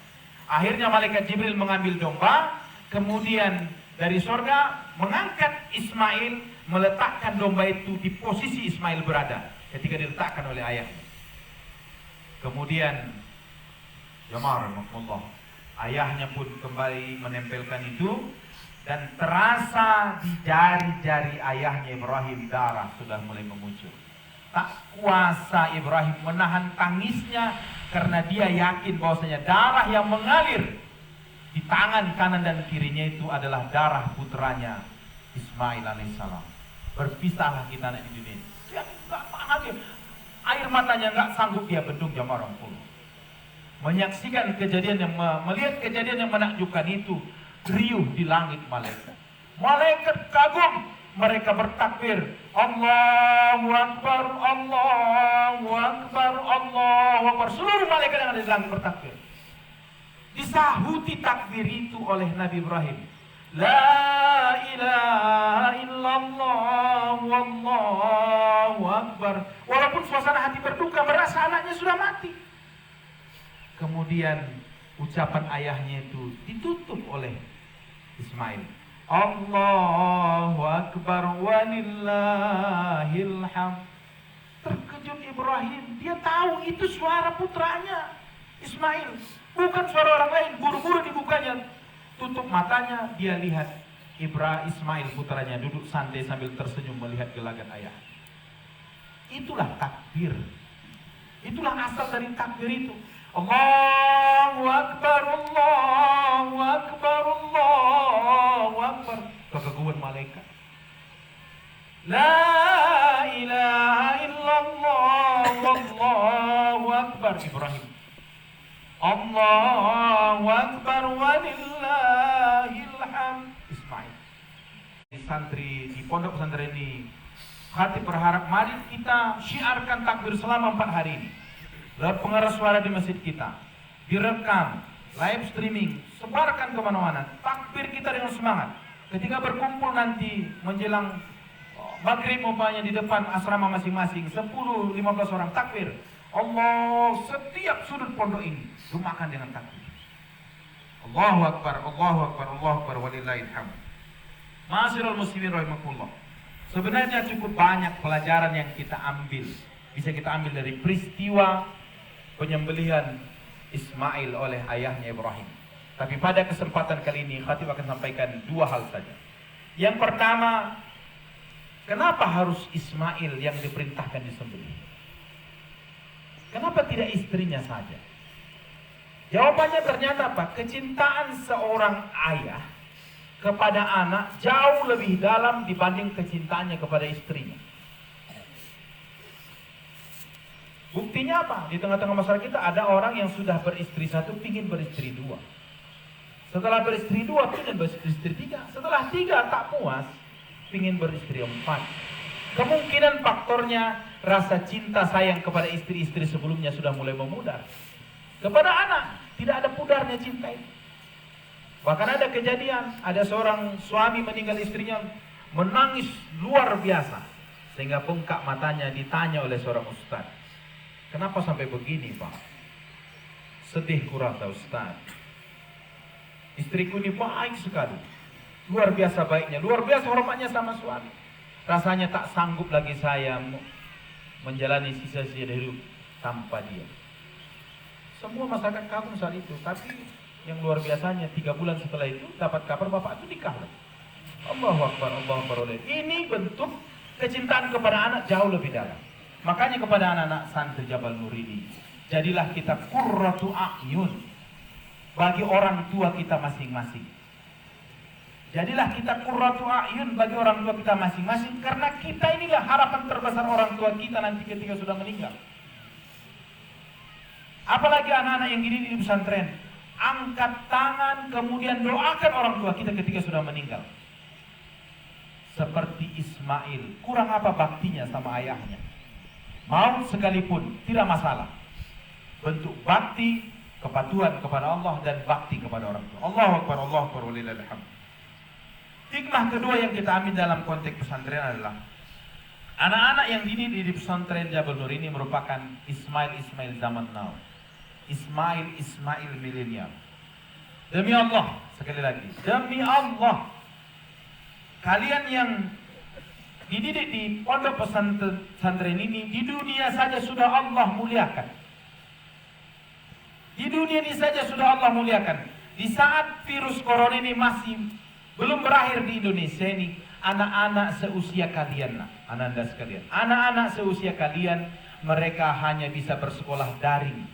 Akhirnya malaikat Jibril mengambil domba, kemudian dari sorga mengangkat Ismail, meletakkan domba itu di posisi Ismail berada ketika diletakkan oleh ayahnya. Kemudian jamaah rahimakumullah, ayahnya pun kembali menempelkan itu, dan terasa di jari-jari ayahnya Ibrahim darah sudah mulai memuncul. Tak kuasa Ibrahim menahan tangisnya karena dia yakin bahwasanya darah yang mengalir di tangan kanan dan kirinya itu adalah darah putranya Ismail alaihissalam. Berpisahlah kita anak di dunia. Dia nggak tahan dia. Air matanya nggak sanggup dia bendung jamaah rahimakumullah. Menyaksikan kejadian yang melihat kejadian yang menakjubkan itu, riuh di langit malaikat. Malaikat kagum, mereka bertakbir, Allahu Akbar, Allahu Akbar, Allahu Akbar. Seluruh malaikat yang ada di langit bertakbir. Disahuti takbir itu oleh Nabi Ibrahim, La ilaha illallah wallahu akbar. Walaupun suasana hati berduka, merasa anaknya sudah mati. Kemudian ucapan ayahnya itu ditutup oleh Ismail. Allahu Akbar walillahil hamd. Terkejut Ibrahim, dia tahu itu suara putranya Ismail, bukan suara orang lain. Buru-buru dibukanya, tutup matanya, dia lihat Ismail putranya duduk santai sambil tersenyum melihat gelagat ayah. Itulah takbir. Itulah asal dari takbir itu. Allahu Akbar, Allahu Akbar, Allahu Akbar. Kegaguan malaikat. La ilaha illallah, Wallahu Akbar. Ibrahim. Allahu Akbar walillahil hamd. Ismail. Santri di pondok pesantren ini, hati berharap mari kita syiarkan takbir selama 4 hari ini. Lewat pengeras suara di masjid kita, direkam, live streaming, sebarkan kemana-mana. Takbir kita dengan semangat. Ketika berkumpul nanti menjelang maghrib umpamanya di depan asrama masing-masing, 10-15 orang takbir. Allah, setiap sudut pondok ini gemakan dengan takbir. Allahu Akbar, Allahu Akbar, Allahu Akbar, walillahil hamd. Ma'asyiral muslimin rahimakumullah. Sebenarnya cukup banyak pelajaran yang kita ambil. Bisa kita ambil dari peristiwa penyembelihan Ismail oleh ayahnya Ibrahim. Tapi pada kesempatan kali ini Khatib akan sampaikan 2 hal saja. Yang pertama, kenapa harus Ismail yang diperintahkan disembelih? Kenapa tidak istrinya saja? Jawabannya ternyata apa? Kecintaan seorang ayah kepada anak jauh lebih dalam dibanding kecintaannya kepada istrinya. Buktinya apa? Di tengah-tengah masyarakat kita ada orang yang sudah beristri 1 pingin beristri 2. Setelah beristri 2 pingin beristri 3. Setelah 3 tak puas, pingin beristri 4. Kemungkinan faktornya rasa cinta sayang kepada istri-istri sebelumnya sudah mulai memudar. Kepada anak tidak ada pudarnya cinta itu. Bahkan ada kejadian, ada seorang suami meninggal istrinya menangis luar biasa sehingga bengkak matanya, ditanya oleh seorang ustaz, kenapa sampai begini Pak? Sedih kurasa Ustaz. Istriku ini baik sekali, luar biasa baiknya, luar biasa hormatnya sama suami. Rasanya tak sanggup lagi saya menjalani sisa-sisa hidup tanpa dia. Semua masyarakat kagum saat itu, tapi yang luar biasanya 3 bulan setelah itu dapat kabar bapak itu nikah. Allahu Akbar, Allahu Akbar. Ini bentuk kecintaan kepada anak jauh lebih dalam. Makanya kepada anak-anak santri Jabal Nur ini, jadilah kita qurratu a'yun bagi orang tua kita masing-masing. Jadilah kita qurratu a'yun bagi orang tua kita masing-masing, karena kita inilah harapan terbesar orang tua kita nanti ketika sudah meninggal. Apalagi anak-anak yang dididik di pesantren, angkat tangan kemudian doakan orang tua kita ketika sudah meninggal. Seperti Ismail, kurang apa baktinya sama ayahnya? Maut sekalipun tidak masalah. Bentuk bakti, kepatuhan kepada Allah dan bakti kepada orang tua. Allahu Akbar, Allahu Akbar, walillahil hamd. Hikmah kedua yang kita ambil dalam konteks pesantren adalah anak-anak yang dididik di pesantren Jabal Nur ini merupakan Ismail zaman now. Ismail milenial. Demi Allah, sekali lagi, demi Allah, kalian yang dididik di pondok pesantren ini di dunia saja sudah Allah muliakan. Di dunia ini saja sudah Allah muliakan. Di saat virus corona ini masih belum berakhir di Indonesia ini, anak-anak seusia kalian, anak-anak sekalian, anak-anak seusia kalian, mereka hanya bisa bersekolah daring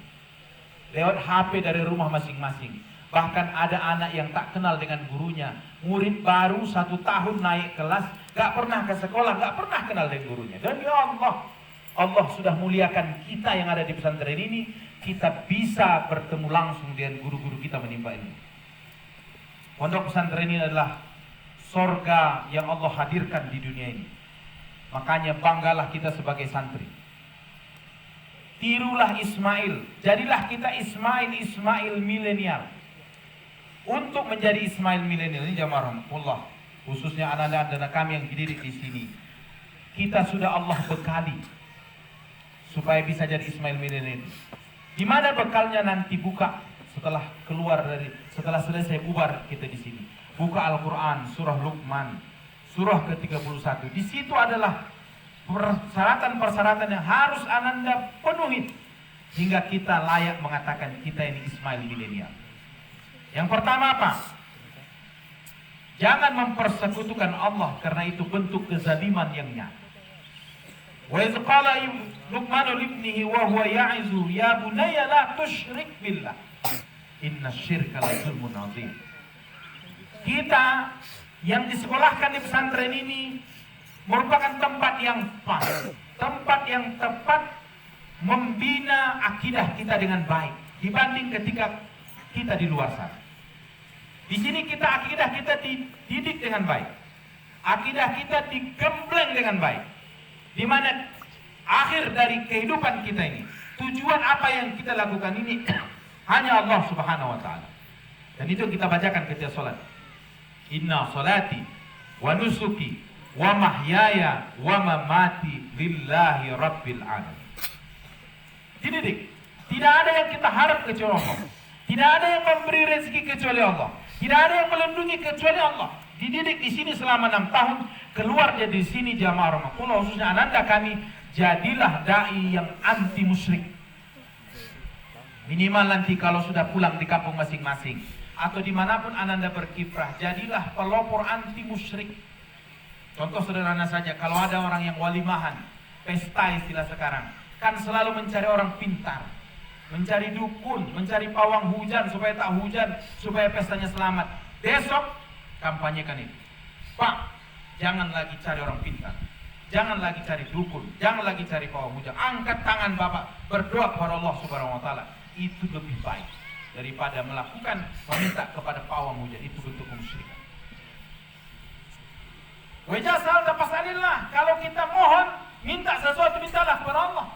lewat HP dari rumah masing-masing. Bahkan ada anak yang tak kenal dengan gurunya, murid baru 1 tahun naik kelas, gak pernah ke sekolah, gak pernah kenal dengan gurunya. Dan ya Allah, Allah sudah muliakan kita yang ada di pesantren ini, kita bisa bertemu langsung dengan guru-guru kita menimba ilmu. Pondok pesantren ini adalah sorga yang Allah hadirkan di dunia ini. Makanya banggalah kita sebagai santri. Tirulah Ismail, jadilah kita Ismail milenial. Untuk menjadi Ismail milenial ini jamaah rahmatullah, khususnya anak-anak kami yang dididik di sini, kita sudah Allah bekali supaya bisa jadi Ismail milenial. Di mana bekalnya nanti buka setelah selesai bubar kita di sini. Buka Al-Quran, surah Luqman, surah ke-31. Di situ adalah persyaratan-persyaratan yang harus Ananda penuhi hingga kita layak mengatakan kita ini Ismail milenial. Yang pertama apa? Jangan mempersekutukan Allah, karena itu bentuk kezaliman yang nyata. Wa idz qala Luqman li ibnihi wa huwa ya'izu ya bunayya la tusyrik billah innasyirka la zulmun 'adzim. Kita yang disekolahkan di pesantren ini merupakan tempat yang pas, tempat yang tepat membina akidah kita dengan baik dibanding ketika kita di luar sana. Di sini akidah kita dididik dengan baik, akidah kita digembleng dengan baik, di mana akhir dari kehidupan kita ini, tujuan apa yang kita lakukan ini hanya Allah Subhanahu wa Ta'ala. Dan itu kita bacakan ketika sholat. Inna sholati wa nusuki wa mahyaya wa mamati lillahi rabbil alamin. Dididik. Tidak ada yang kita harap kecuali Allah. Tidak ada yang memberi rezeki kecuali Allah. Tidak ada yang melindungi kecuali Allah. Dididik di sini selama 6 tahun, keluar dari sini jamaah rahmatullah, khususnya Ananda kami, jadilah dai yang anti musyrik. Minimal nanti kalau sudah pulang di kampung masing-masing atau dimanapun Ananda berkiprah, jadilah pelopor anti musyrik. Contoh sederhana saja, kalau ada orang yang walimahan, pesta istilah sekarang, kan selalu mencari orang pintar, mencari dukun, mencari pawang hujan supaya tak hujan, supaya pestanya selamat. Besok kampanyekan itu. Pak, jangan lagi cari orang pintar, jangan lagi cari dukun, jangan lagi cari pawang hujan. Angkat tangan Bapak, berdoa kepada Allah Subhanahu wa Ta'ala. Itu lebih baik daripada meminta kepada pawang hujan. Itu bentuk kemusyrikan. Wajasal tapasalillah. Kalau kita mohon, minta sesuatu, mintalah kepada Allah.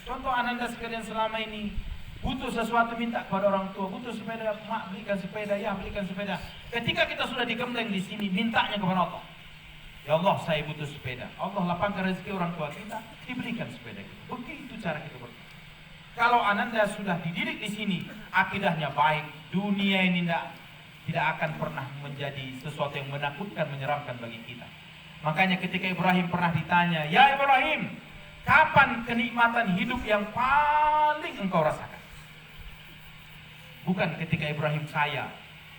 Contoh Ananda sekalian selama ini butuh sesuatu, minta kepada orang tua, butuh sepeda, mak belikan sepeda, ya belikan sepeda. Ketika kita sudah digembleng di sini, mintanya kepada Allah. Ya Allah, saya butuh sepeda. Allah lapangkan rezeki orang tua kita, diberikan sepeda kita. Begitu cara kita berdoa. Kalau Ananda sudah dididik di sini, akidahnya baik, dunia ini tidak akan pernah menjadi sesuatu yang menakutkan, menyeramkan bagi kita. Makanya ketika Ibrahim pernah ditanya, ya Ibrahim, kapan kenikmatan hidup yang paling engkau rasakan? Bukan ketika Ibrahim kaya,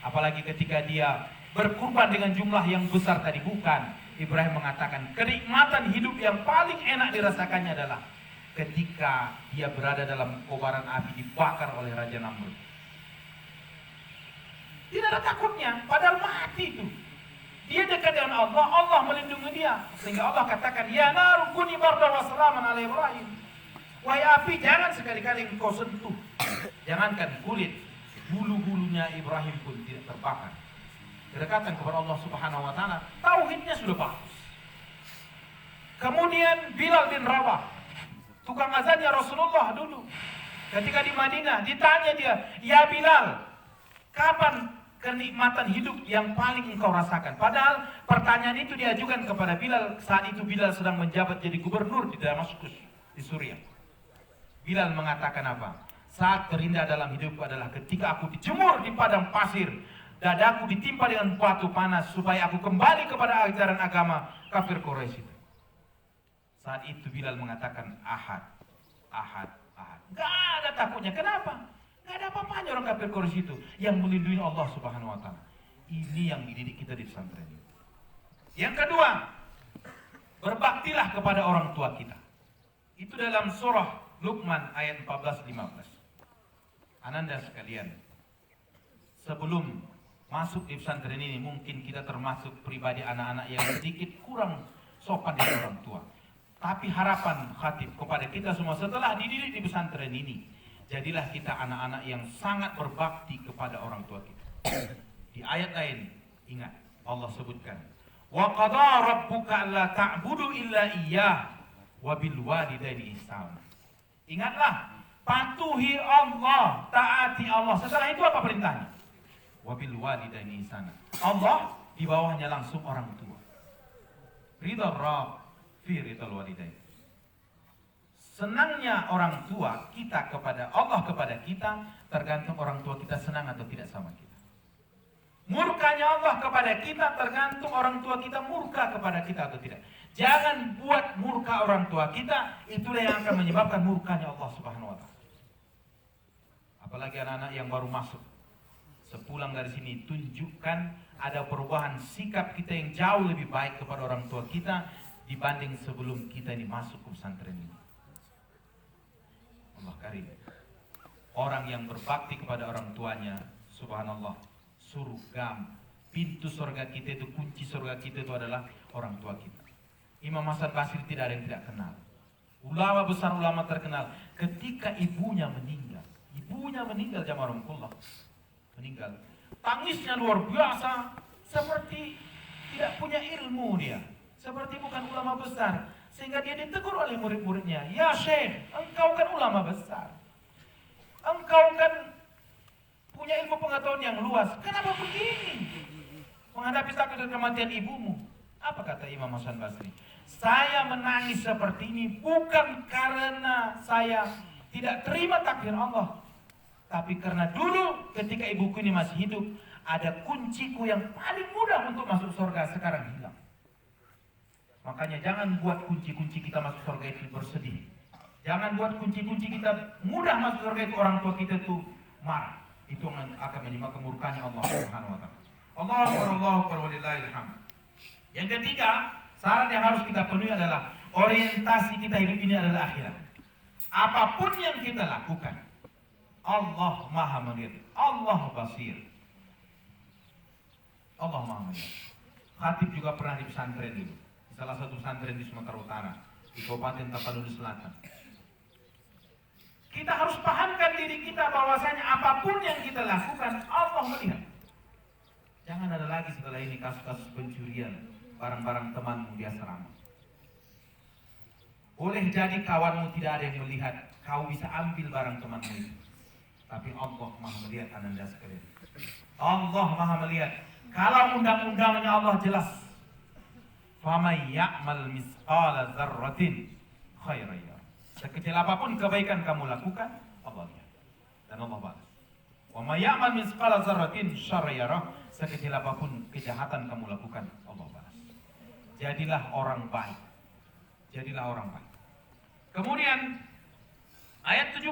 apalagi ketika dia berkurban dengan jumlah yang besar tadi, bukan. Ibrahim mengatakan kenikmatan hidup yang paling enak dirasakannya adalah ketika dia berada dalam kobaran api dibakar oleh Raja Namrud. Tidak ada takutnya, padahal mati itu. Dia dekat dengan Allah, Allah melindungi dia. Sehingga Allah katakan, ya naru kuni bardan wa salaman ala Ibrahim. Wahai api, jangan sekali-kali engkau sentuh. Jangankan kulit, bulu-bulunya Ibrahim pun tidak terbakar. Kedekatan kepada Allah Subhanahu wa Ta'ala, tauhidnya sudah bagus. Kemudian Bilal bin Rabah, tukang azannya Rasulullah dulu, ketika di Madinah, ditanya dia, ya Bilal, kapan kenikmatan hidup yang paling engkau rasakan? Padahal pertanyaan itu diajukan kepada Bilal saat itu Bilal sedang menjabat jadi gubernur di Damaskus, di Suriah. Bilal mengatakan apa? Saat terindah dalam hidupku adalah ketika aku dijemur di padang pasir, dadaku ditimpa dengan batu panas supaya aku kembali kepada ajaran agama kafir Quraisy itu. Saat itu Bilal mengatakan ahad, ahad, ahad. Gak ada takutnya. Kenapa? Gak ada apa-apanya orang kafir Quraisy itu yang melindungi Allah Subhanahu wa Ta'ala. Ini yang dididik kita di pesantren ini. Yang kedua, berbaktilah kepada orang tua kita. Itu dalam surah Luqman ayat 14-15. Ananda sekalian, sebelum masuk di pesantren ini, mungkin kita termasuk pribadi anak-anak yang sedikit kurang sopan dari orang tua. Tapi harapan khatib kepada kita semua setelah dididik di pesantren ini, jadilah kita anak-anak yang sangat berbakti kepada orang tua kita. Di ayat lain, ingat, Allah sebutkan, wa qadha rabbuka alla ta'budu illa iyyah wa bil walidaini ihsana. Ingatlah, patuhi Allah, taati Allah. Setelah itu apa perintahnya? Wa bil walidaini ihsana. Allah di bawahnya langsung orang tua. Ridha Rabb fi ridhal walidain. Senangnya orang tua kita kepada Allah kepada kita tergantung orang tua kita senang atau tidak sama kita. Murkanya Allah kepada kita tergantung orang tua kita murka kepada kita atau tidak. Jangan buat murka orang tua kita, itulah yang akan menyebabkan murkanya Allah Subhanahu wa taala. Apalagi anak-anak yang baru masuk. Sepulang dari sini tunjukkan ada perubahan sikap kita yang jauh lebih baik kepada orang tua kita dibanding sebelum kita ini masuk ke pesantren ini. Allah karim. Orang yang berbakti kepada orang tuanya, subhanallah, surga, pintu surga kita itu, kunci surga kita itu adalah orang tua kita. Imam Hasan Basri tidak ada yang tidak kenal. Ulama besar, ulama terkenal. Ketika ibunya meninggal jamaah rahmatullah, meninggal. Tangisnya luar biasa, seperti tidak punya ilmu dia, seperti bukan ulama besar. Sehingga dia ditegur oleh murid-muridnya, ya Syekh, engkau kan ulama besar, engkau kan punya ilmu pengetahuan yang luas, kenapa begini menghadapi takdir dan kematian ibumu? Apa kata Imam Hasan Basri? Saya menangis seperti ini bukan karena saya tidak terima takdir Allah, tapi karena dulu ketika ibuku ini masih hidup, ada kunciku yang paling mudah untuk masuk surga sekarang hilang. Makanya jangan buat kunci-kunci kita masuk surga itu bersedih. Jangan buat kunci-kunci kita mudah masuk surga itu orang tua kita itu marah. Itu akan menyebabkan kemurkaan Allah Subhanahu wa taala. Allahu akbar walillahil hamd. Yang ketiga, syarat yang harus kita penuhi adalah orientasi kita hidup ini adalah akhirat. Apapun yang kita lakukan, Allah Maha melihat, Allah basir. Allah Maha melihat. Khatib juga pernah di pesantren dulu. Salah satu pesantren di Sumatera Utara, di Kabupaten Tapanuli Selatan. Kita harus pahamkan diri kita bahwasanya apapun yang kita lakukan, Allah melihat. Jangan ada lagi setelah ini kasus-kasus pencurian barang-barang temanmu di asrama. Boleh jadi kawanmu tidak ada yang melihat, kau bisa ambil barang temanmu itu. Tapi Allah Maha melihat Anda sekalian. Allah Maha melihat. Kalau undang-undangnya Allah jelas. Faman ya'mal misqala dzarratin khairan yarah. Sekecil apapun kebaikan kamu lakukan, Allah lihat dan Allah balas. Wa may ya'mal misqala dzarratin syarran yarah. Sekecil apapun kejahatan kamu lakukan, Allah balas. Jadilah orang baik. Jadilah orang baik. Kemudian ayat 17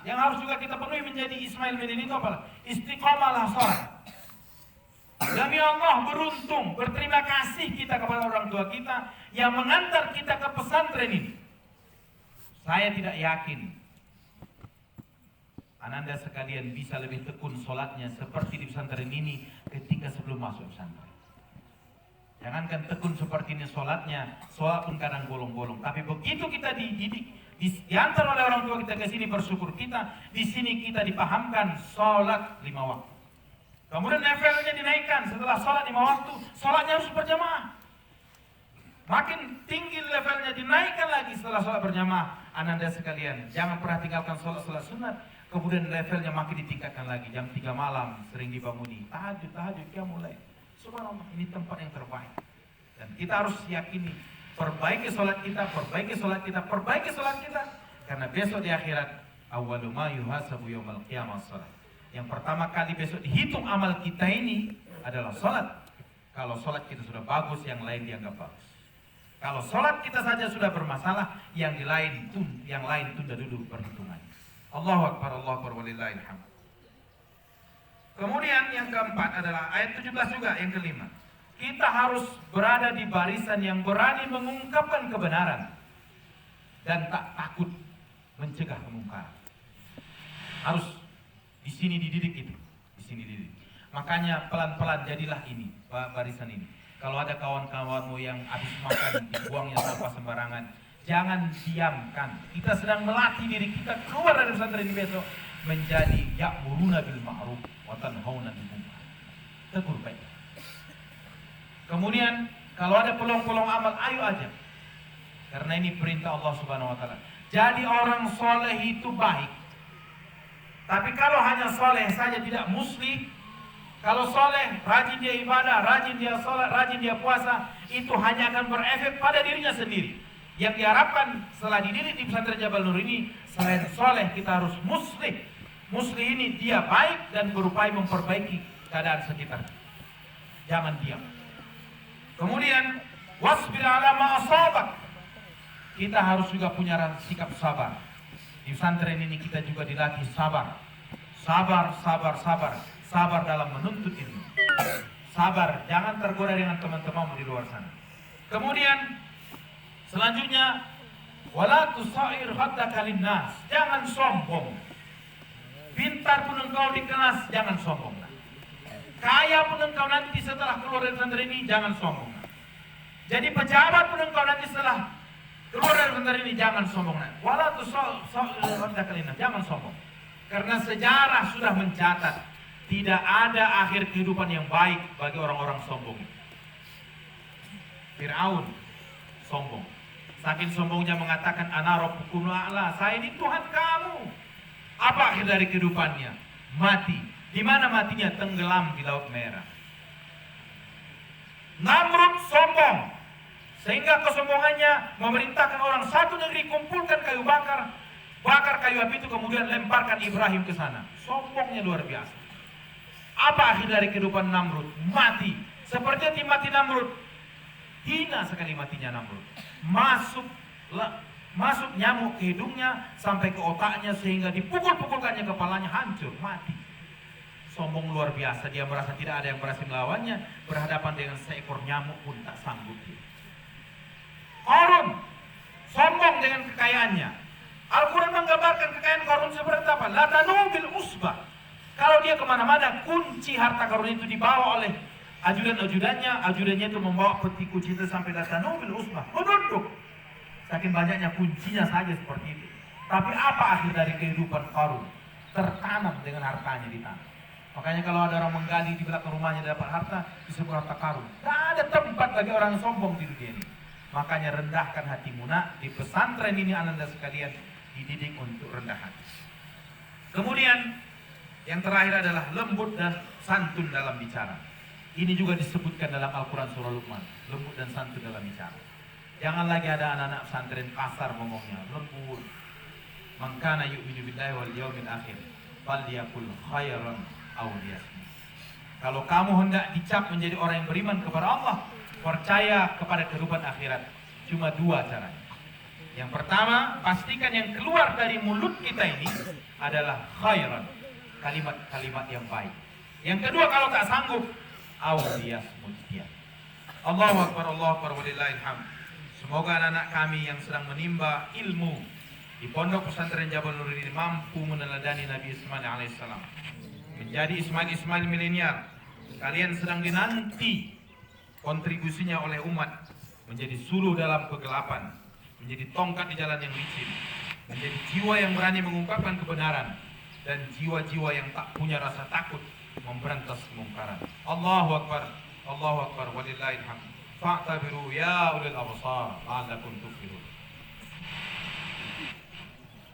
yang harus juga kita penuhi menjadi Ismail bin ini itu apa? Istiqomalah sholat. Demi Allah beruntung, berterima kasih kita kepada orang tua kita yang mengantar kita ke pesantren ini. Saya tidak yakin Ananda sekalian bisa lebih tekun sholatnya seperti di pesantren ini ketika sebelum masuk pesantren. Jangankan tekun seperti ini sholatnya, sholat pun kadang bolong-bolong. Tapi begitu kita dididik, diantar oleh orang tua kita ke sini, bersyukur kita, di sini kita dipahamkan sholat 5 waktu. Kemudian levelnya dinaikkan setelah sholat 5 waktu, sholatnya harus berjamaah. Makin tinggi levelnya dinaikkan lagi setelah sholat berjamaah. Ananda sekalian, jangan pernah tinggalkan sholat sunat. Kemudian levelnya makin ditingkatkan lagi. Jam 3 malam sering dibanguni. Tahajud, kita mulai. Subhanallah, ini tempat yang terbaik. Dan kita harus yakini, perbaiki sholat kita, perbaiki sholat kita, perbaiki sholat kita. Karena besok di akhirat, awwalu ma yuhasabu yaumal qiyamah sholat. Yang pertama kali besok dihitung amal kita ini adalah sholat. Kalau sholat kita sudah bagus, yang lain dianggap bagus. Kalau sholat kita saja sudah bermasalah, yang lain tunda dulu perhitungannya. Allahu akbar, Allahu akbar walillahil hamd. Kemudian yang keempat adalah ayat 17 juga, yang kelima. Kita harus berada di barisan yang berani mengungkapkan kebenaran dan tak takut mencegah kemungkaran. Harus di sini dididik itu, di sini dididik. Makanya pelan-pelan jadilah ini, barisan ini. Kalau ada kawan-kawanmu yang habis makan dibuangnya sampah sembarangan, jangan diamkan. Kita sedang melatih diri kita keluar dari pesantren ini besok menjadi ya'muruna bil ma'ruf wa tanhauna 'anil munkar. Tegur baik. Kemudian kalau ada peluang-peluang amal, ayo aja. Karena ini perintah Allah Subhanahu wa taala. Jadi orang soleh itu baik. Tapi kalau hanya soleh saja tidak muslih, kalau soleh, rajin dia ibadah, rajin dia sholat, rajin dia puasa, itu hanya akan berefek pada dirinya sendiri. Yang diharapkan setelah dididik di pesantren Jabal Nur ini, selain soleh kita harus muslih. Muslih ini dia baik dan berupaya memperbaiki keadaan sekitar. Jangan diam. Kemudian wasbir ala ma asabak. Kita harus juga punya sikap sabar. Di pesantren ini kita juga dilatih sabar. Sabar, sabar, sabar. Sabar dalam menuntut ilmu. Sabar, jangan tergoda dengan teman-temanmu di luar sana. Kemudian selanjutnya, wala tusair khaddaka linnas. Jangan sombong. Pintar pun engkau di kelas, jangan sombong. Kaya pun engkau nanti setelah keluar dari pesantren ini, jangan sombong. Jadi pejabat pun engkau nanti setelah keluar dari pesantren ini, jangan sombong. Wala tusair khaddaka linnas, jangan sombong. Karena sejarah sudah mencatat, tidak ada akhir kehidupan yang baik bagi orang-orang sombong. Fir'aun sombong. Saking sombongnya mengatakan ana rabbukum a'la, saya ini Tuhan kamu. Apa akhir dari kehidupannya? Mati. Di mana matinya? Tenggelam di Laut Merah. Namrud sombong, sehingga kesombongannya memerintahkan orang satu negeri kumpulkan kayu bakar kayu api itu, kemudian lemparkan Ibrahim ke sana. Sombongnya luar biasa. Apa akhir dari kehidupan Namrud? Mati. Seperti mati Namrud, hina sekali matinya Namrud. Masuk nyamuk ke hidungnya sampai ke otaknya, sehingga dipukul-pukulkannya kepalanya, hancur, mati. Sombong luar biasa. Dia merasa tidak ada yang berhasil melawannya. Berhadapan dengan seekor nyamuk pun tak sanggup. Qarun sombong dengan kekayaannya. Al-Quran menggambarkan kekayaan Qarun seperti apa? La tanu bil usbah. Kalau dia kemana-mana, kunci harta Qarun itu dibawa oleh ajudan-ajudannya. Ajudannya itu membawa peti kunci itu sampai la tanu bil usbah, menunduk. Saking banyaknya kuncinya saja seperti itu. Tapi apa akhir dari kehidupan Qarun? Tertanam dengan hartanya di tanah. Makanya kalau ada orang menggali di belakang rumahnya dapat harta, disebut harta Qarun. Tidak ada tempat bagi orang sombong di dunia ini. Makanya rendahkan hatimu, nak. Di pesantren ini ananda sekalian dididik untuk rendah hati. Kemudian yang terakhir adalah lembut dan santun dalam bicara. Ini juga disebutkan dalam Al-Quran surah Luqman, lembut dan santun dalam bicara. Jangan lagi ada anak-anak pesantren kasar ngomongnya, lembut. Man kana yu'minu billahi wal yawmil akhir falyakul khairan aw liyasmut. Kalau kamu hendak dicap menjadi orang yang beriman kepada Allah, percaya kepada kehidupan akhirat, cuma dua caranya. Yang pertama, pastikan yang keluar dari mulut kita ini adalah khairan, kalimat-kalimat yang baik. Yang kedua, kalau tak sanggup, awliyasmut dia. Allahu Akbar, Allahu Akbar, walillahil hamd. Semoga anak-anak kami yang sedang menimba ilmu di Pondok Pesantren Jabal Nur ini mampu meneladani Nabi Ismail alaihissalam, menjadi Ismail milenial. Kalian sedang dinanti kontribusinya oleh umat, menjadi suluh dalam kegelapan, menjadi tongkat di jalan yang licin, menjadi jiwa yang berani mengungkapkan kebenaran, dan jiwa-jiwa yang tak punya rasa takut memberantas kemungkaran. Allahu Akbar, Allahu Akbar, walillahil hamd. Fa'tabiru ya ulil absar la'allakum tuflihun.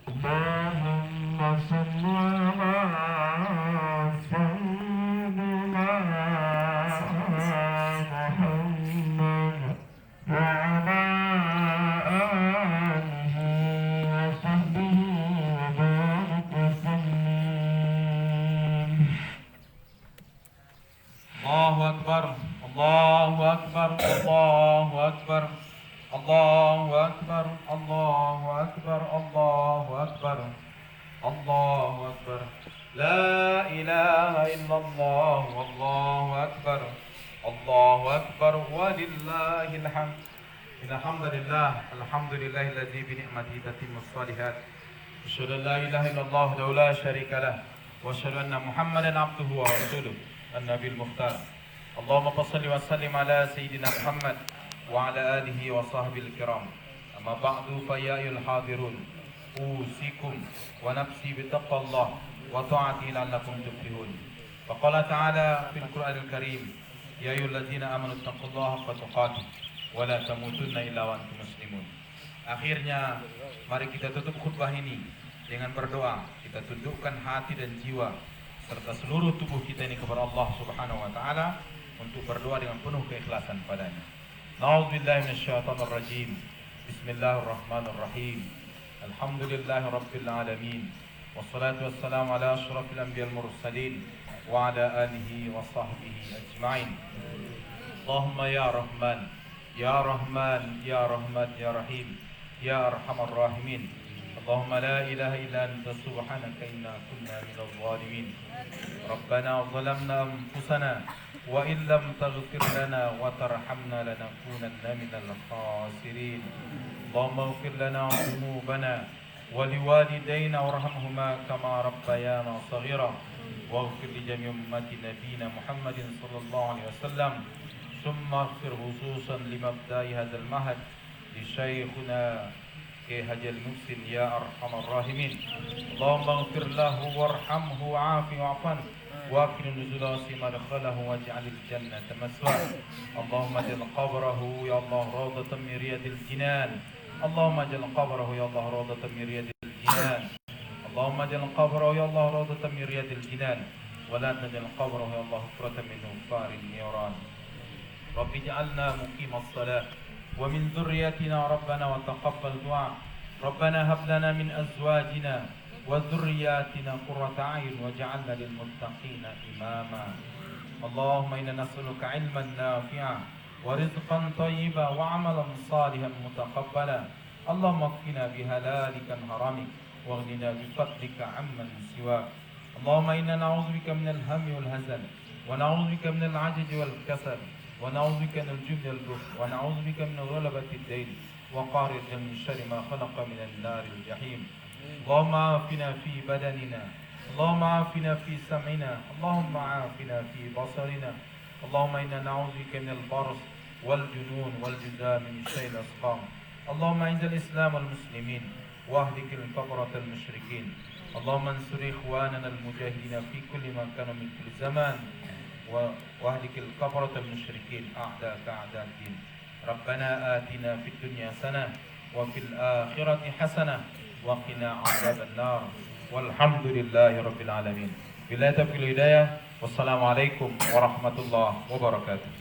Allahumma salli ala sayyidina Muhammad wa ala alihi wa sahbihi wa barik wa sallim. Allahu Akbar, Allahu Akbar, Allahu Akbar, Allahu Akbar, Allahu Akbar, Allahu Akbar, Allahu Akbar. La ilaha illallah, Wallahu Akbar, Allahu Akbar, walillahil hamd. Alhamdulillah, alhamdulillahilladzi bi ni'matihi tatimmus shalihat. Asyhadu an la ilaha illallah wa la syarika lah, wa asyhadu anna Muhammadan abduhu wa rasuluh, an-nabiyul mukhtar. Allahumma salli wa sallim ala sayyidina Muhammad wa ala alihi wa sahbihi al-kiram. Amma ba'du fa ya ayyuhal hadirun, usikum wa nafsi bi taqwallah wa ta'ati la'allakum tuflihun. Wa qala ta'ala fil Qur'anil Karim, ya ayyuhalladzina amanu taqullaha haqqa tuqatih wa la tamutunna illa wa antum muslimun. Akhirnya mari kita tutup khutbah ini dengan berdoa. Kita tundukkan hati dan jiwa serta seluruh tubuh kita ini kepada Allah Subhanahu wa taala untuk berdoa dengan penuh keikhlasan padanya. Na'udzubillahi minasyaitonir rajim. Bismillahirrahmanirrahim. Alhamdulillahirabbil wassalatu wassalamu ala asyrafil anbiya'il mursalin wa ala alihi wa sahbihi ajma'in. Allahumma ya Rahman, ya Rahman, ya Rahman, ya Rahim, ya Arhamar Rahimin. Allahumma la ilaha illa anta subhanaka inna kunna minadh dhalimin. Rabbana zalamna anfusana wa in lam taghfir lana wa tarhamna lanakunanna minal khasirin. Allahumma ighfir lana dhunubana wa liwalidayna warhamhuma kama rabbayana shaghira. Waghfir li jami' ummati nabiyyina Muhammadin sallallahu alaihi wasallam. ثم اغفر خصوصا لمبدأ هذا المهد لشيخنا كهج المحسن يا أرحم الراحمين. اللهم اغفر له وارحمه وعافه واعف عنه واكرم نزله مدخله واجعل الجنة مثواه. اللهم اجعل قبره يا الله روضة من رياض الجنان. اللهم اجعل قبره يا الله روضة من رياض الجنان. اللهم اجعل قبره يا الله روضة من رياض الجنان ولا تجعل قبره يا الله حفرة من نفار النيران. رب اجعلنا مقيم الصلاة ومن ذريتنا ربنا وتقبل دعاء. ربنا هب لنا من أزواجنا وذرياتنا قرة أعين واجعلنا للمتقين إماما. اللهم إنا نسألك علما نافعا ورزقا طيبا وعملا صالحا متقبلا. اللهم اكفنا بهلالك عن حرامك واغننا بفضلك عمن سواك. اللهم إنا نعوذ بك من الهم والحزن ونعوذ بك من العجز والكسل ونعوذ بك من الجبن والبخل ونعوذ بك من غلبة الدين وقهر الرجال من شر ما خلق من النار الجحيم. اللهم عافنا في بدننا. اللهم عافنا في سمعنا. اللهم عافنا في بصرنا. اللهم إنا نعوذ بك من البرص والجنون والجذام من شر الأسقام. اللهم أعز الإسلام والمسلمين واهلك الكفرة المشركين. اللهم انصر إخواننا المجاهدين في كل مكان من كل زمان واهلك الكفرة المشركين أعداءك أعداء الدين. ربنا آتنا في الدنيا حسنة وفي الآخرة حسنة وقنا عذاب النار والحمد لله رب العالمين. بالله توفيق الهداية والسلام عليكم ورحمة الله وبركاته.